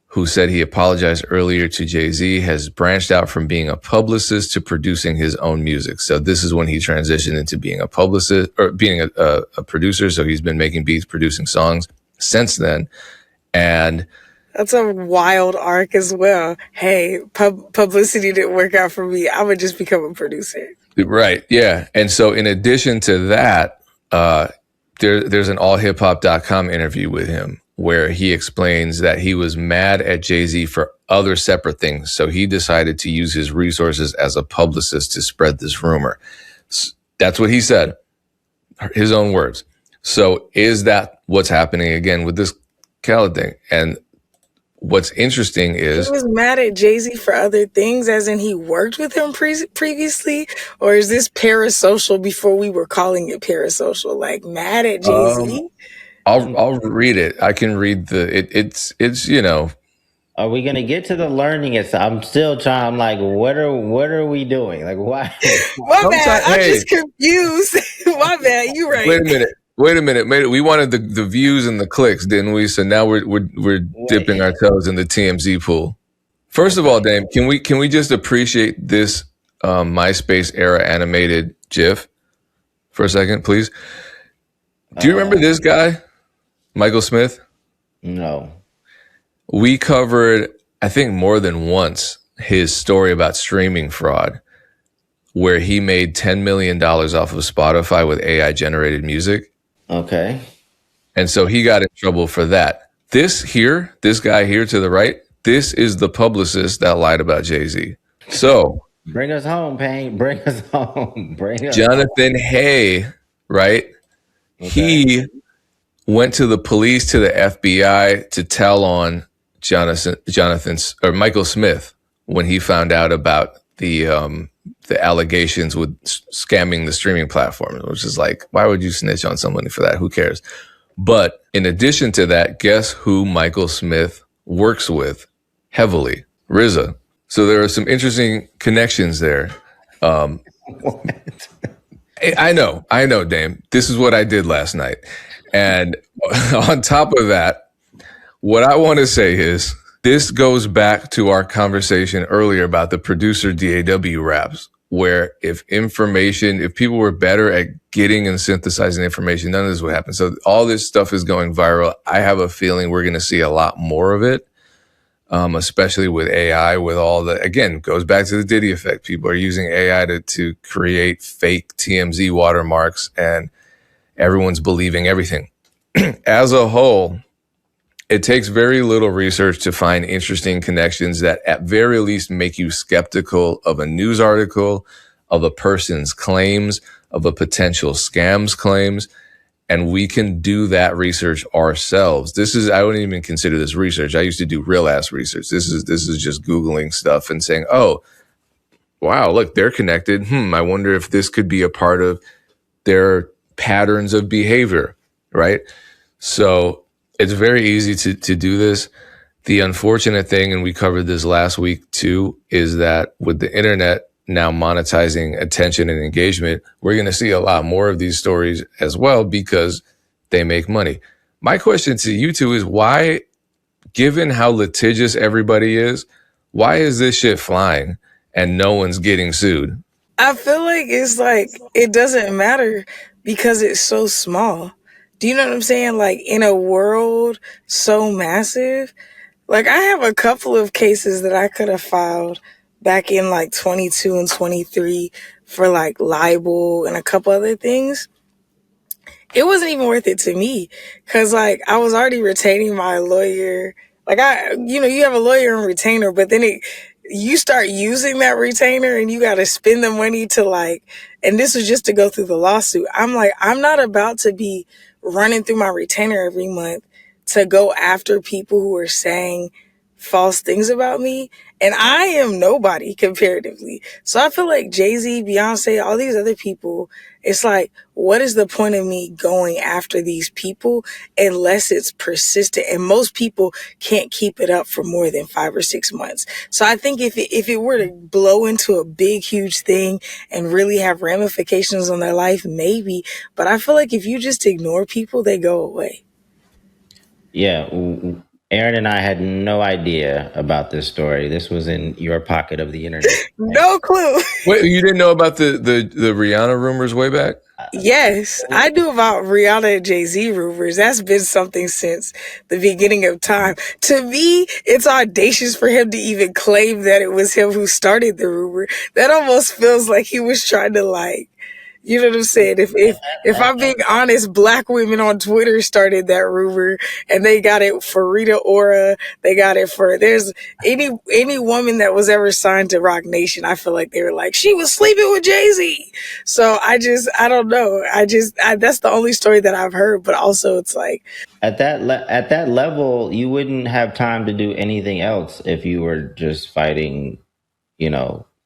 who said he apologized earlier to Jay-Z, has branched out from being a publicist to producing his own music. So this is when he transitioned into being a publicist or being a producer. So he's been making beats, producing songs since then. And that's a wild arc as well. Hey, publicity didn't work out for me. I would just become a producer. Right. Yeah. And so in addition to that, there's an allhiphop.com interview with him where he explains that he was mad at Jay-Z for other separate things. So he decided to use his resources as a publicist to spread this rumor. That's what he said, his own words. So is that what's happening again with this Khaled thing? And what's interesting is... He was mad at Jay-Z for other things, as in he worked with him previously? Or is this parasocial before we were calling it parasocial? Like, mad at Jay-Z? I'll read it. I can read it's you know. Are we gonna get to the learning? I'm still trying. I'm like, what are we doing? Like, why? My bad. I'm just confused. My bad. You right. Wait a minute. We wanted the views and the clicks, didn't we? So now we're dipping our toes in the TMZ pool. First of all, Dame, can we just appreciate this MySpace era animated GIF for a second, please? Do you remember this guy, Michael Smith? No. We covered, I think more than once, his story about streaming fraud, where he made $10 million off of Spotify with AI generated music. Okay. And so he got in trouble for that. This guy here to the right, this is the publicist that lied about Jay-Z. So bring us home, Payne. Bring us home. Jonathan Hay, right? Okay. He went to the police, to the FBI to tell on Michael Smith when he found out about the allegations with scamming the streaming platform, which is like, why would you snitch on somebody for that? Who cares? But in addition to that, guess who Michael Smith works with heavily? RZA. So there are some interesting connections there. I know, Dame. This is what I did last night. And on top of that, what I want to say is this goes back to our conversation earlier about the producer DAW raps, where if people were better at getting and synthesizing information, none of this would happen. So all this stuff is going viral. I have a feeling we're going to see a lot more of it, especially with AI, with all the, again, goes back to the Diddy effect. People are using AI to create fake TMZ watermarks, and everyone's believing everything. As a whole, it takes very little research to find interesting connections that at very least make you skeptical of a news article, of a person's claims, of a potential scam's claims. And we can do that research ourselves. I wouldn't even consider this research. I used to do real ass research. This is just Googling stuff and saying, oh, wow, look, they're connected. I wonder if this could be a part of their patterns of behavior, right? So it's very easy to do this. The unfortunate thing, and we covered this last week too, is that with the internet now monetizing attention and engagement, we're going to see a lot more of these stories as well because they make money. My question to you two is why, given how litigious everybody is, why is this shit flying and no one's getting sued? I feel like it's like it doesn't matter because it's so small. Do you know what I'm saying? Like, in a world so massive, like I have a couple of cases that I could have filed back in like 22 and 23 for like libel and a couple other things. It wasn't even worth it to me because like I was already retaining my lawyer. Like you have a lawyer and retainer, but then you start using that retainer and you got to spend the money to like, and this was just to go through the lawsuit. I'm like, I'm not about to be running through my retainer every month to go after people who are saying false things about me, and I am nobody comparatively. So I feel like Jay-Z, Beyonce, all these other people, it's like, what is the point of me going after these people unless it's persistent? And most people can't keep it up for more than 5 or 6 months. So I think if it were to blow into a big, huge thing and really have ramifications on their life, maybe. But I feel like if you just ignore people, they go away. Yeah, Erinn and I had no idea about this story. This was in your pocket of the internet. No clue. Wait, you didn't know about the Rihanna rumors way back? Yes, I knew about Rihanna and Jay-Z rumors. That's been something since the beginning of time. To me, it's audacious for him to even claim that it was him who started the rumor. That almost feels like he was trying to, like, you know what I'm saying? If I'm being honest, black women on Twitter started that rumor, and they got it for Rita Ora. They got it for, there's any woman that was ever signed to Roc Nation. I feel like they were like, she was sleeping with Jay-Z. So I don't know. That's the only story that I've heard. But also, it's like At that level, you wouldn't have time to do anything else if you were just fighting,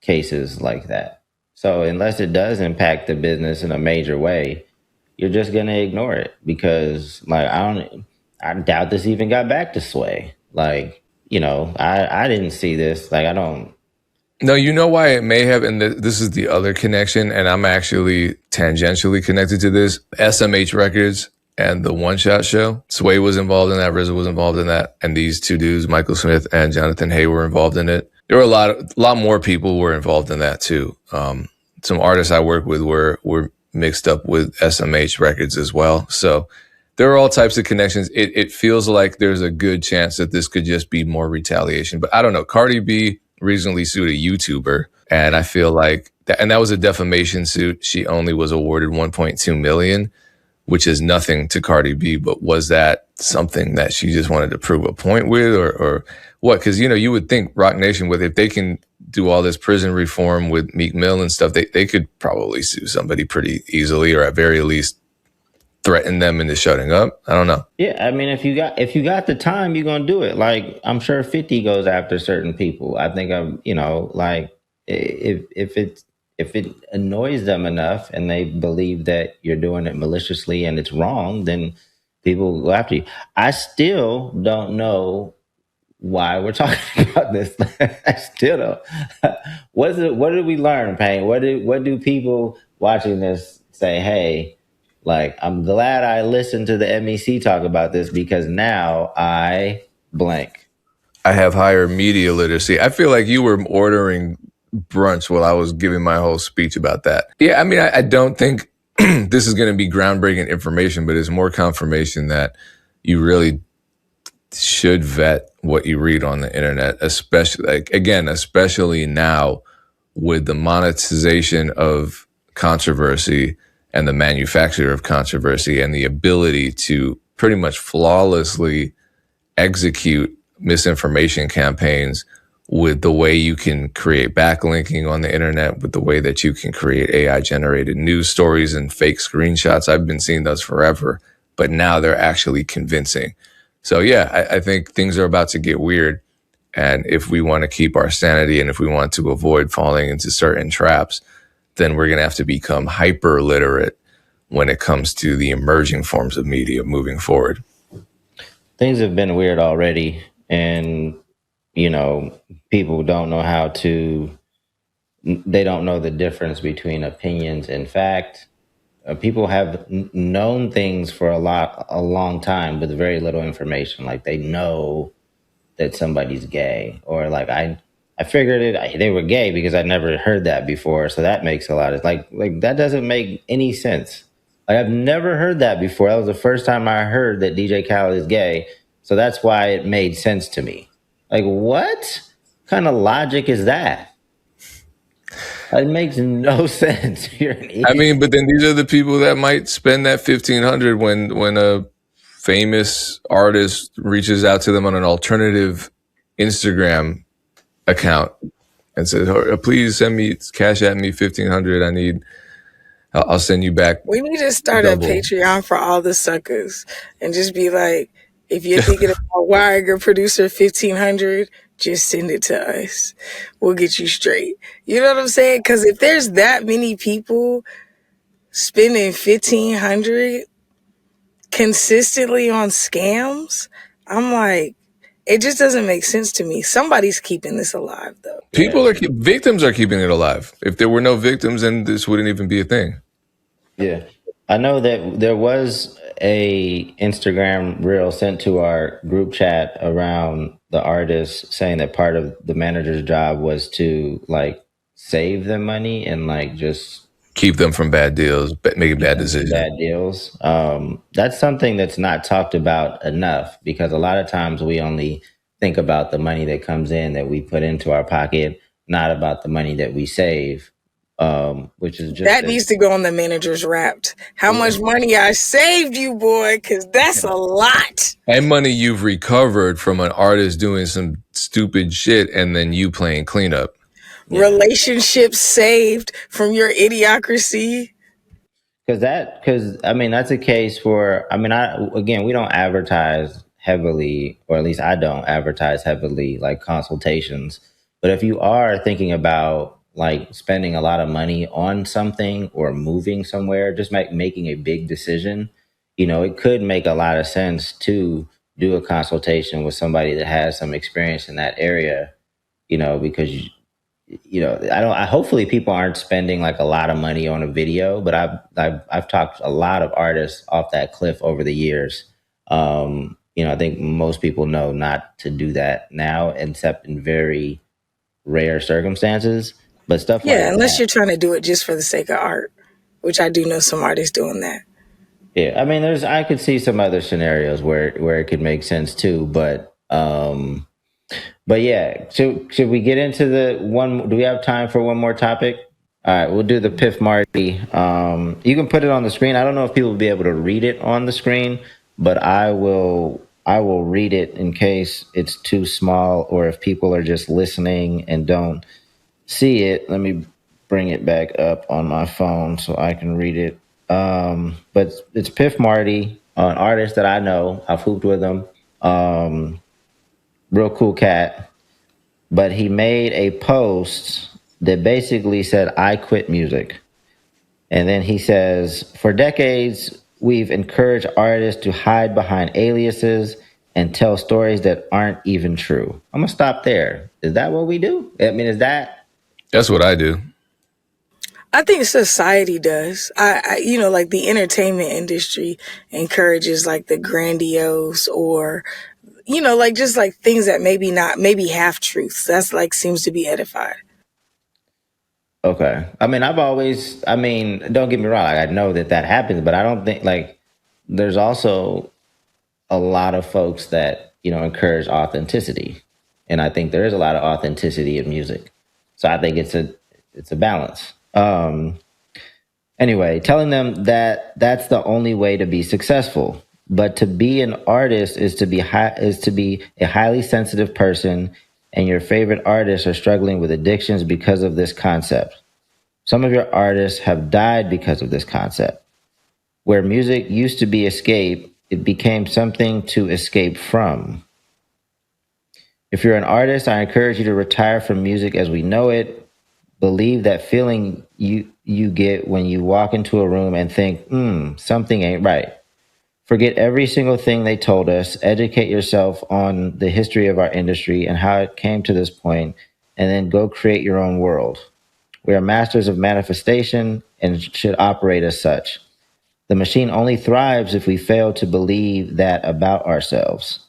cases like that. So unless it does impact the business in a major way, you're just gonna ignore it because, like, I doubt this even got back to Sway. Like, I didn't see this. Like, I don't. No, you know why it may have, and this is the other connection, and I'm actually tangentially connected to this. SMH Records and the One Shot Show. Sway was involved in that, RZA was involved in that, and these two dudes, Michael Smith and Jonathan Hay, were involved in it. There were a lot more people were involved in that too. Some artists I work with were mixed up with SMH Records as well. So there are all types of connections. It feels like there's a good chance that this could just be more retaliation, but I don't know. Cardi B recently sued a YouTuber, and I feel like that was a defamation suit. She only was awarded $1.2 million, which is nothing to Cardi B. But was that something that she just wanted to prove a point with, or what? Because you would think Roc Nation, if they can do all this prison reform with Meek Mill and stuff, they could probably sue somebody pretty easily, or at very least threaten them into shutting up. I don't know. Yeah, I mean, if you got the time, you're gonna do it. Like, I'm sure 50 goes after certain people. I think like, if it annoys them enough and they believe that you're doing it maliciously and it's wrong, then people will go after you. I still don't know why we're talking about this. I still don't. What did we learn, Payne? What do people watching this say? Hey, like, I'm glad I listened to the MEC talk about this because now I blank. I have higher media literacy. I feel like you were ordering brunch while I was giving my whole speech about that. Yeah, I mean, I don't think this is going to be groundbreaking information, but it's more confirmation that you really should vet what you read on the internet, especially now with the monetization of controversy and the manufacture of controversy and the ability to pretty much flawlessly execute misinformation campaigns with the way you can create backlinking on the internet, with the way that you can create AI generated news stories and fake screenshots. I've been seeing those forever, but now they're actually convincing. So yeah, I think things are about to get weird. And if we want to keep our sanity and if we want to avoid falling into certain traps, then we're going to have to become hyper literate when it comes to the emerging forms of media moving forward. Things have been weird already. And, people don't know they don't know the difference between opinions and fact. People have known things for a long time with very little information. Like, they know that somebody's gay, or like, I figured they were gay because I never heard that before. So that makes a lot of like that doesn't make any sense. Like, I've never heard that before. That was the first time I heard that DJ Khaled is gay. So that's why it made sense to me. Like, what kind of logic is that? It makes no sense. You're an idiot. I mean, but then these are the people that might spend that $1,500 when a famous artist reaches out to them on an alternative Instagram account and says, oh, please cash at me $1,500. I'll send you back. We need to start a Patreon for all the suckers and just be like, If you're thinking about wiring a producer 1,500, just send it to us. We'll get you straight. You know what I'm saying? Because if there's that many people spending 1,500 consistently on scams, I'm like, it just doesn't make sense to me. Somebody's keeping this alive, though. Victims are keeping it alive. If there were no victims, then this wouldn't even be a thing. Yeah. I know that there was a Instagram reel sent to our group chat around the artist saying that part of the manager's job was to like save them money and like just keep them from bad deals, making bad decisions. Bad deals. That's something that's not talked about enough because a lot of times we only think about the money that comes in that we put into our pocket, not about the money that we save. Which is just that needs to go on the manager's Wrapped. How much money I saved you, boy, because that's a lot. And money you've recovered from an artist doing some stupid shit and then you playing cleanup. Yeah. Relationships saved from your idiocracy. Because I mean, that's a case for, I mean, we don't advertise heavily, or at least I don't advertise heavily like consultations. But if you are thinking about like spending a lot of money on something or moving somewhere, just making a big decision, it could make a lot of sense to do a consultation with somebody that has some experience in that area, because hopefully people aren't spending like a lot of money on a video, but I've talked a lot of artists off that cliff over the years. I think most people know not to do that now, except in very rare circumstances. But stuff like that. Unless you're trying to do it just for the sake of art, which I do know some artists doing that. Yeah, I mean, I could see some other scenarios where it could make sense too, but yeah. Should we get into the one? Do we have time for one more topic? All right, we'll do the Piff Marty. You can put it on the screen. I don't know if people will be able to read it on the screen, but I will read it in case it's too small or if people are just listening and don't see it. Let me bring it back up on my phone so I can read it. But it's Piff Marty, an artist that I know. I've hooped with him. Real cool cat. But he made a post that basically said, "I quit music." And then he says, "For decades, we've encouraged artists to hide behind aliases and tell stories that aren't even true." I'm going to stop there. Is that what we do? I mean, That's what I do. I think society does. I like the entertainment industry encourages like the grandiose or, like just like things that maybe half truths. That's like seems to be edified. Okay. I mean, don't get me wrong. I know that happens, but I don't think like there's also a lot of folks that, encourage authenticity. And I think there is a lot of authenticity in music. So I think it's a balance. Anyway, telling them that that's the only way to be successful. But to be an artist is to be a highly sensitive person, and your favorite artists are struggling with addictions because of this concept. Some of your artists have died because of this concept. Where music used to be escape, it became something to escape from. If you're an artist, I encourage you to retire from music as we know it. Believe that feeling you get when you walk into a room and think, something ain't right. Forget every single thing they told us. Educate yourself on the history of our industry and how it came to this point, and then go create your own world. We are masters of manifestation and should operate as such. The machine only thrives if we fail to believe that about ourselves.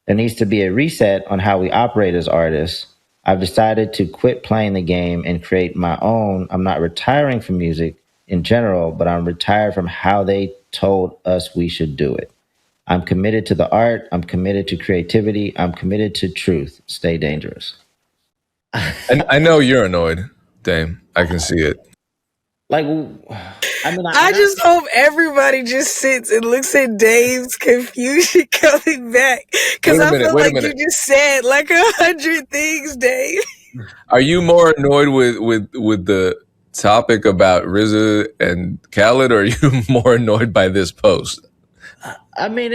There needs to be a reset on how we operate as artists. I've decided to quit playing the game and create my own. I'm not retiring from music in general, but I'm retired from how they told us we should do it. I'm committed to the art. I'm committed to creativity. I'm committed to truth. Stay dangerous. I know you're annoyed, Dame. I can see it. Like, I just hope everybody just sits and looks at Dave's confusion coming back. Because I feel like you just said like 100 things, Dave. Are you more annoyed with the topic about RZA and Khaled, or are you more annoyed by this post? I mean,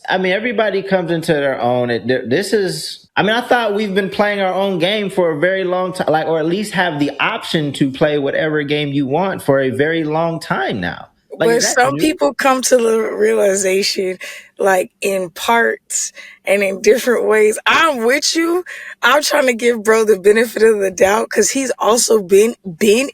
everybody comes into their own. I thought we've been playing our own game for a very long time, or at least have the option to play whatever game you want for a very long time now. Like, But is that some new? people come to the realization, like in parts and in different ways. I'm with you. I'm trying to give bro the benefit of the doubt because he's also been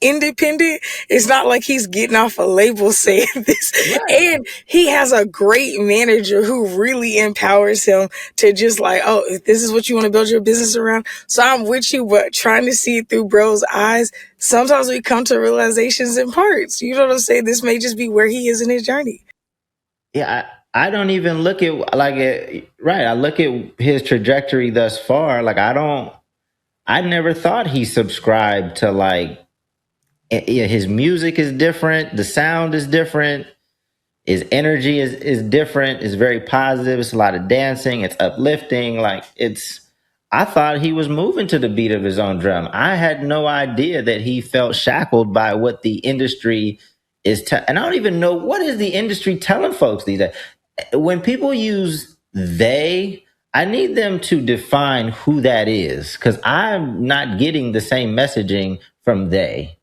independent. It's not like he's getting off a label saying this. Right. And he has a great manager who really empowers him to just like, oh, if this is what you want to build your business around. So I'm with you, but trying to see it through bro's eyes. Sometimes we come to realizations in parts. You know what I'm saying? This may just be where he is in his journey. Yeah, I don't even look at right. I look at his trajectory thus far. Like, I never thought he subscribed to his music is different, the sound is different, his energy is different, it's very positive, it's a lot of dancing, it's uplifting, I thought he was moving to the beat of his own drum. I had no idea that he felt shackled by what the industry is and I don't even know what is the industry telling folks these days. When people use they, I need them to define who that is, because I'm not getting the same messaging from they,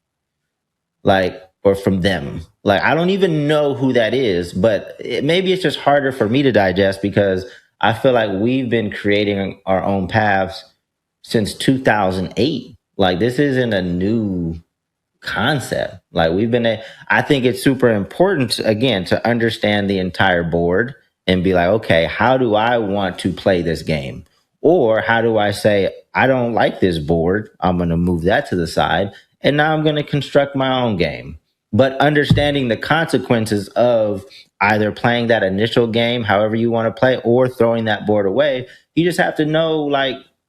or from them. I don't even know who that is, but maybe it's just harder for me to digest because I feel like we've been creating our own paths since 2008. This isn't a new concept. I think it's super important, again, to understand the entire board and be like, okay, how do I want to play this game? Or how do I say, I don't like this board, I'm going to move that to the side, and now I'm going to construct my own game. But understanding the consequences of either playing that initial game, however you want to play, or throwing that board away, you just have to know,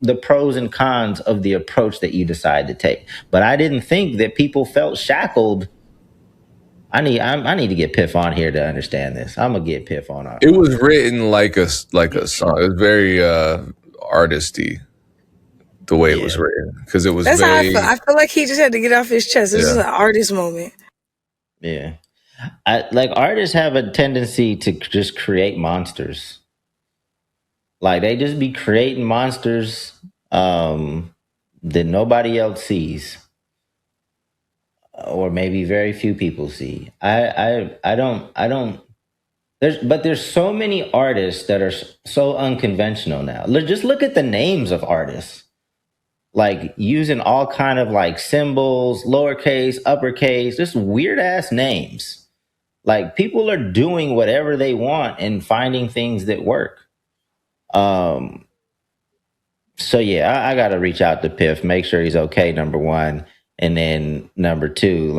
the pros and cons of the approach that you decide to take. But I didn't think that people felt shackled. I need to get Piff on here to understand this. I'm gonna get Piff on. It was written like a song. It was very artisty the way it was written, because it was That's very. how I feel. I feel like he just had to get off his chest. This is an artist moment. Yeah, artists have a tendency to just create monsters. They just be creating monsters that nobody else sees, or maybe very few people see. I don't. There's so many artists that are so unconventional now. Just look at the names of artists, using all kind of symbols, lowercase, uppercase, just weird ass names. People are doing whatever they want and finding things that work. So yeah, I gotta reach out to Piff, make sure he's okay, number one. And then number two,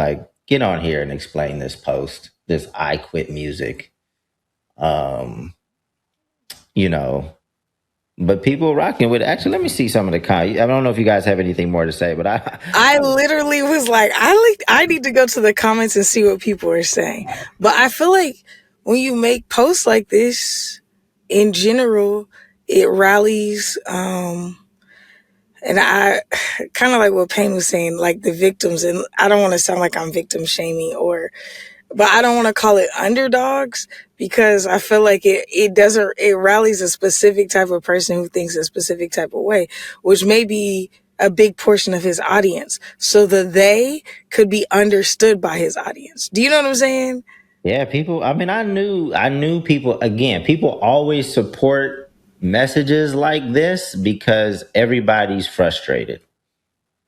get on here and explain this post, this I quit music. But people rocking with it. Actually, let me see some of the comments. I don't know if you guys have anything more to say, but I literally was like, I need to go to the comments and see what people are saying. But I feel like when you make posts like this, in general, it rallies, and I kind of like what Payne was saying, the victims, and I don't want to sound like I'm victim shaming but I don't want to call it underdogs, because I feel like it rallies a specific type of person who thinks a specific type of way, which may be a big portion of his audience. So they could be understood by his audience. Do you know what I'm saying? Yeah, people. I knew people. Again, people always support messages like this because everybody's frustrated.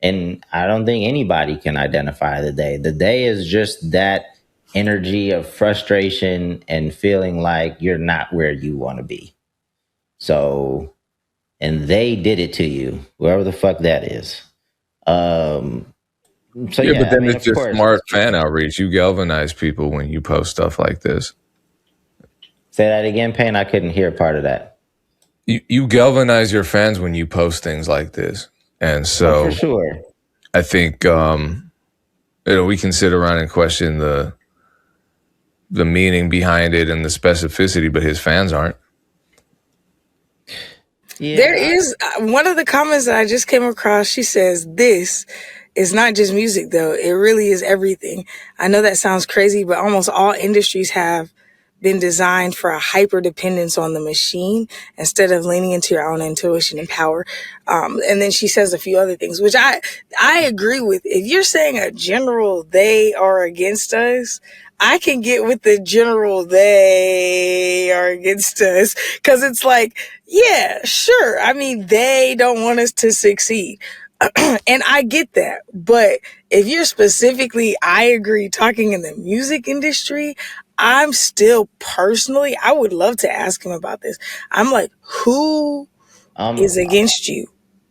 And I don't think anybody can identify the day. The day is just that energy of frustration and feeling like you're not where you want to be. So, and they did it to you, whoever the fuck that is. So yeah, but then it's just smart fan outreach. You galvanize people when you post stuff like this. Say that again, Payne. I couldn't hear part of that. You galvanize your fans when you post things like this, and so for sure, I think we can sit around and question the meaning behind it and the specificity, but his fans aren't. Yeah. There is one of the comments that I just came across. She says, "This is not just music, though. It really is everything. I know that sounds crazy, but almost all industries have been designed for a hyper dependence on the machine instead of leaning into your own intuition and power. And then she says a few other things, which I agree with. If you're saying a general they are against us, I can get with the general they are against us, because it's like, yeah, sure. I mean, they don't want us to succeed. And I get that. But if you're specifically, I agree, talking in the music industry, I'm still personally, I would love to ask him about this. I'm like, who is against you?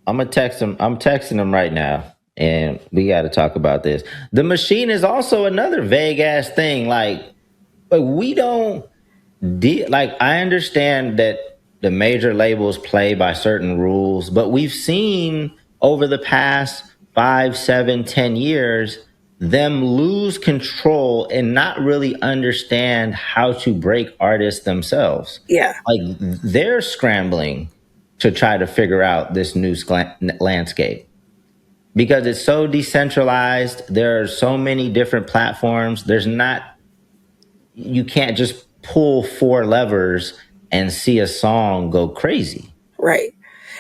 I'm gonna text him. I'm texting him right now, and we got to talk about this. The machine is also another vague ass thing. But we don't like. I understand that the major labels play by certain rules, but we've seen over the past 5, 7, 10 years them lose control and not really understand how to break artists themselves. Yeah. Like they're scrambling to try to figure out this new landscape because it's so decentralized. There are so many different platforms. You can't just pull 4 levers and see a song go crazy. Right.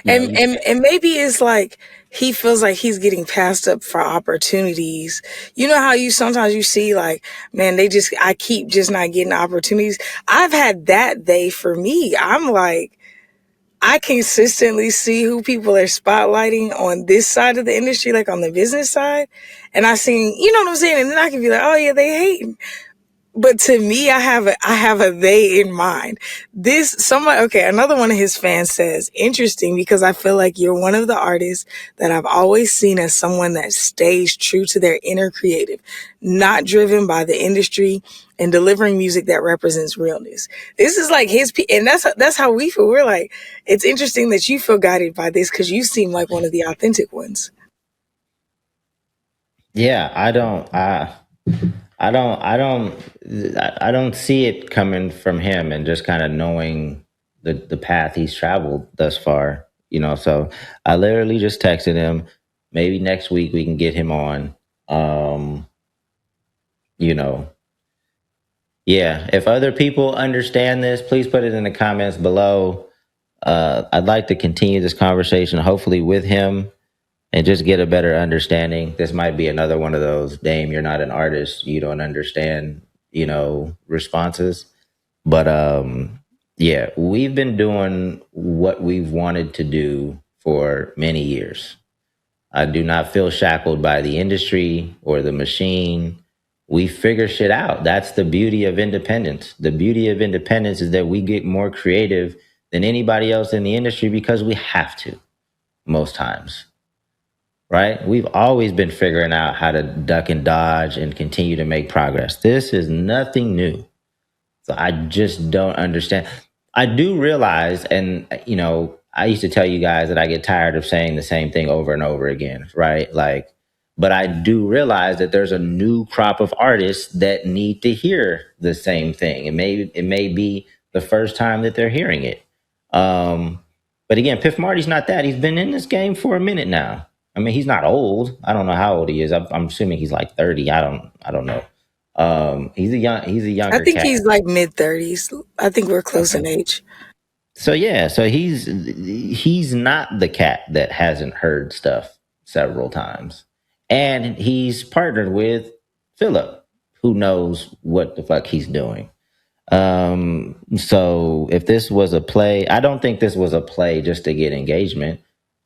And maybe it's like he feels like he's getting passed up for opportunities. You know how sometimes you see like, man, I keep just not getting opportunities. I've had that day for me. I'm like, I consistently see who people are spotlighting on this side of the industry, like on the business side. And I seen, you know what I'm saying? And then I can be like, oh yeah, they hating. But to me, I have a they in mind. Another one of his fans says, interesting, because I feel like you're one of the artists that I've always seen as someone that stays true to their inner creative, not driven by the industry, and delivering music that represents realness. This is like and that's how we feel. We're like, it's interesting that you feel guided by this because you seem like one of the authentic ones. Yeah, I don't see it coming from him, and just kind of knowing the path he's traveled thus far, so I literally just texted him. Maybe next week we can get him on. Yeah, if other people understand this, please put it in the comments below. I'd like to continue this conversation, hopefully with him, and just get a better understanding. This might be another one of those, Dame, you're not an artist, you don't understand, responses. But yeah, we've been doing what we've wanted to do for many years. I do not feel shackled by the industry or the machine. We figure shit out. That's the beauty of independence. The beauty of independence is that we get more creative than anybody else in the industry because we have to, most times. Right? We've always been figuring out how to duck and dodge and continue to make progress. This is nothing new. So I just don't understand. I do realize, and I used to tell you guys that I get tired of saying the same thing over and over again, right? But I do realize that there's a new crop of artists that need to hear the same thing. It may be the first time that they're hearing it. But again, Piff Marty's not that. He's been in this game for a minute now. I mean, he's not old. I don't know how old he is. I'm assuming he's like 30. I don't know. He's a younger. I think cat. he's like mid-30s. I think we're close in age. So yeah, so he's not the cat that hasn't heard stuff several times. And he's partnered with Philip, who knows what the fuck he's doing. So if this was a play, I don't think this was a play just to get engagement.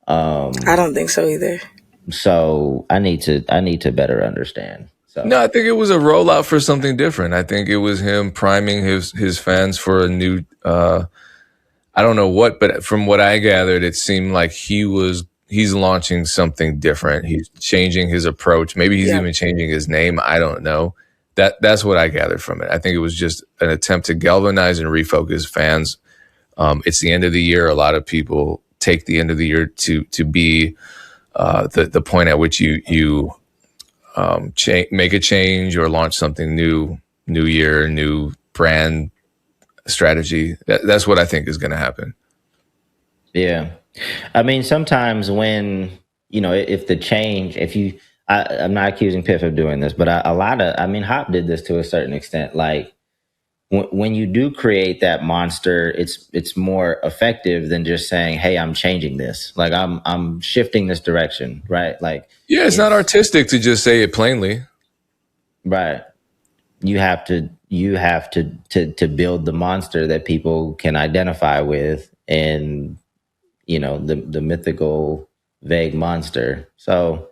I don't think so either. So I need to better understand. So No, I think it was a rollout for something different. I think it was him priming his fans for a new I don't know what, but from what I gathered, it seemed like he's launching something different. He's changing his approach. Maybe he's even changing his name. I don't know. That's what I gathered from it. I think it was just an attempt to galvanize and refocus fans. It's the end of the year. A lot of people take the end of the year to be the point at which you make a change or launch something new year, new brand strategy. That's what I think is going to happen. Yeah. I mean, sometimes when, if the change, I'm not accusing Piff of doing this, but Hop did this to a certain extent. Like when you do create that monster, it's more effective than just saying, "Hey, I'm changing this. Like I'm shifting this direction." Right? Like Yeah, it's not artistic to just say it plainly. Right. You have to build the monster that people can identify with, and the mythical vague monster. So,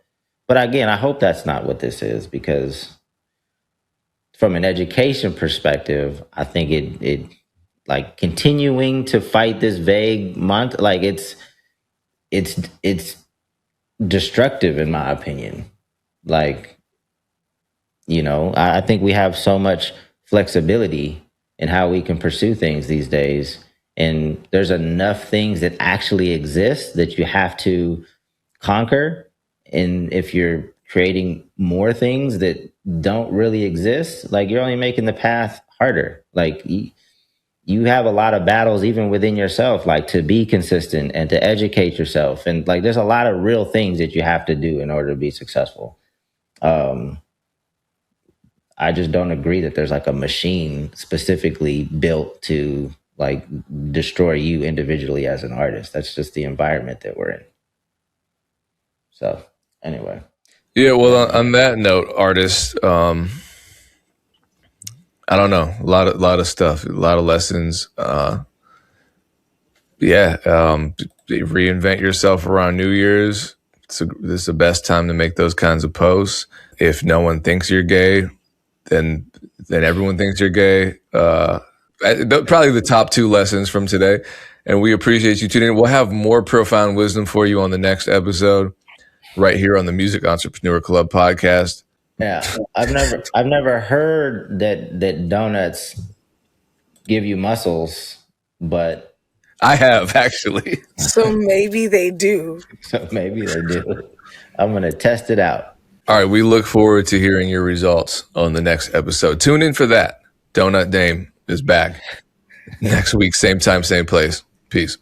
but again, I hope that's not what this is, because from an education perspective, I think it like continuing to fight this vague monster, like it's destructive in my opinion. Like, I think we have so much flexibility in how we can pursue things these days. And there's enough things that actually exist that you have to conquer. And if you're creating more things that don't really exist, like, you're only making the path harder. Like, you have a lot of battles even within yourself, like to be consistent and to educate yourself. And like, there's a lot of real things that you have to do in order to be successful. I just don't agree that there's like a machine specifically built to like destroy you individually as an artist. That's just the environment that we're in. So anyway. Yeah, well, on that note, artists, I don't know, a lot of stuff, a lot of lessons. Reinvent yourself around New Year's. This is the best time to make those kinds of posts. If no one thinks you're gay, then everyone thinks you're gay. Probably the top two lessons from today. And we appreciate you tuning in. We'll have more profound wisdom for you on the next episode, right here on the Music Entrepreneur Club podcast. Yeah, I've never heard that donuts give you muscles, but I have, actually. So maybe they do. I'm gonna test it out. All right, we look forward to hearing your results on the next episode. Tune in for that. Donut Dame is back next week, same time, same place. Peace.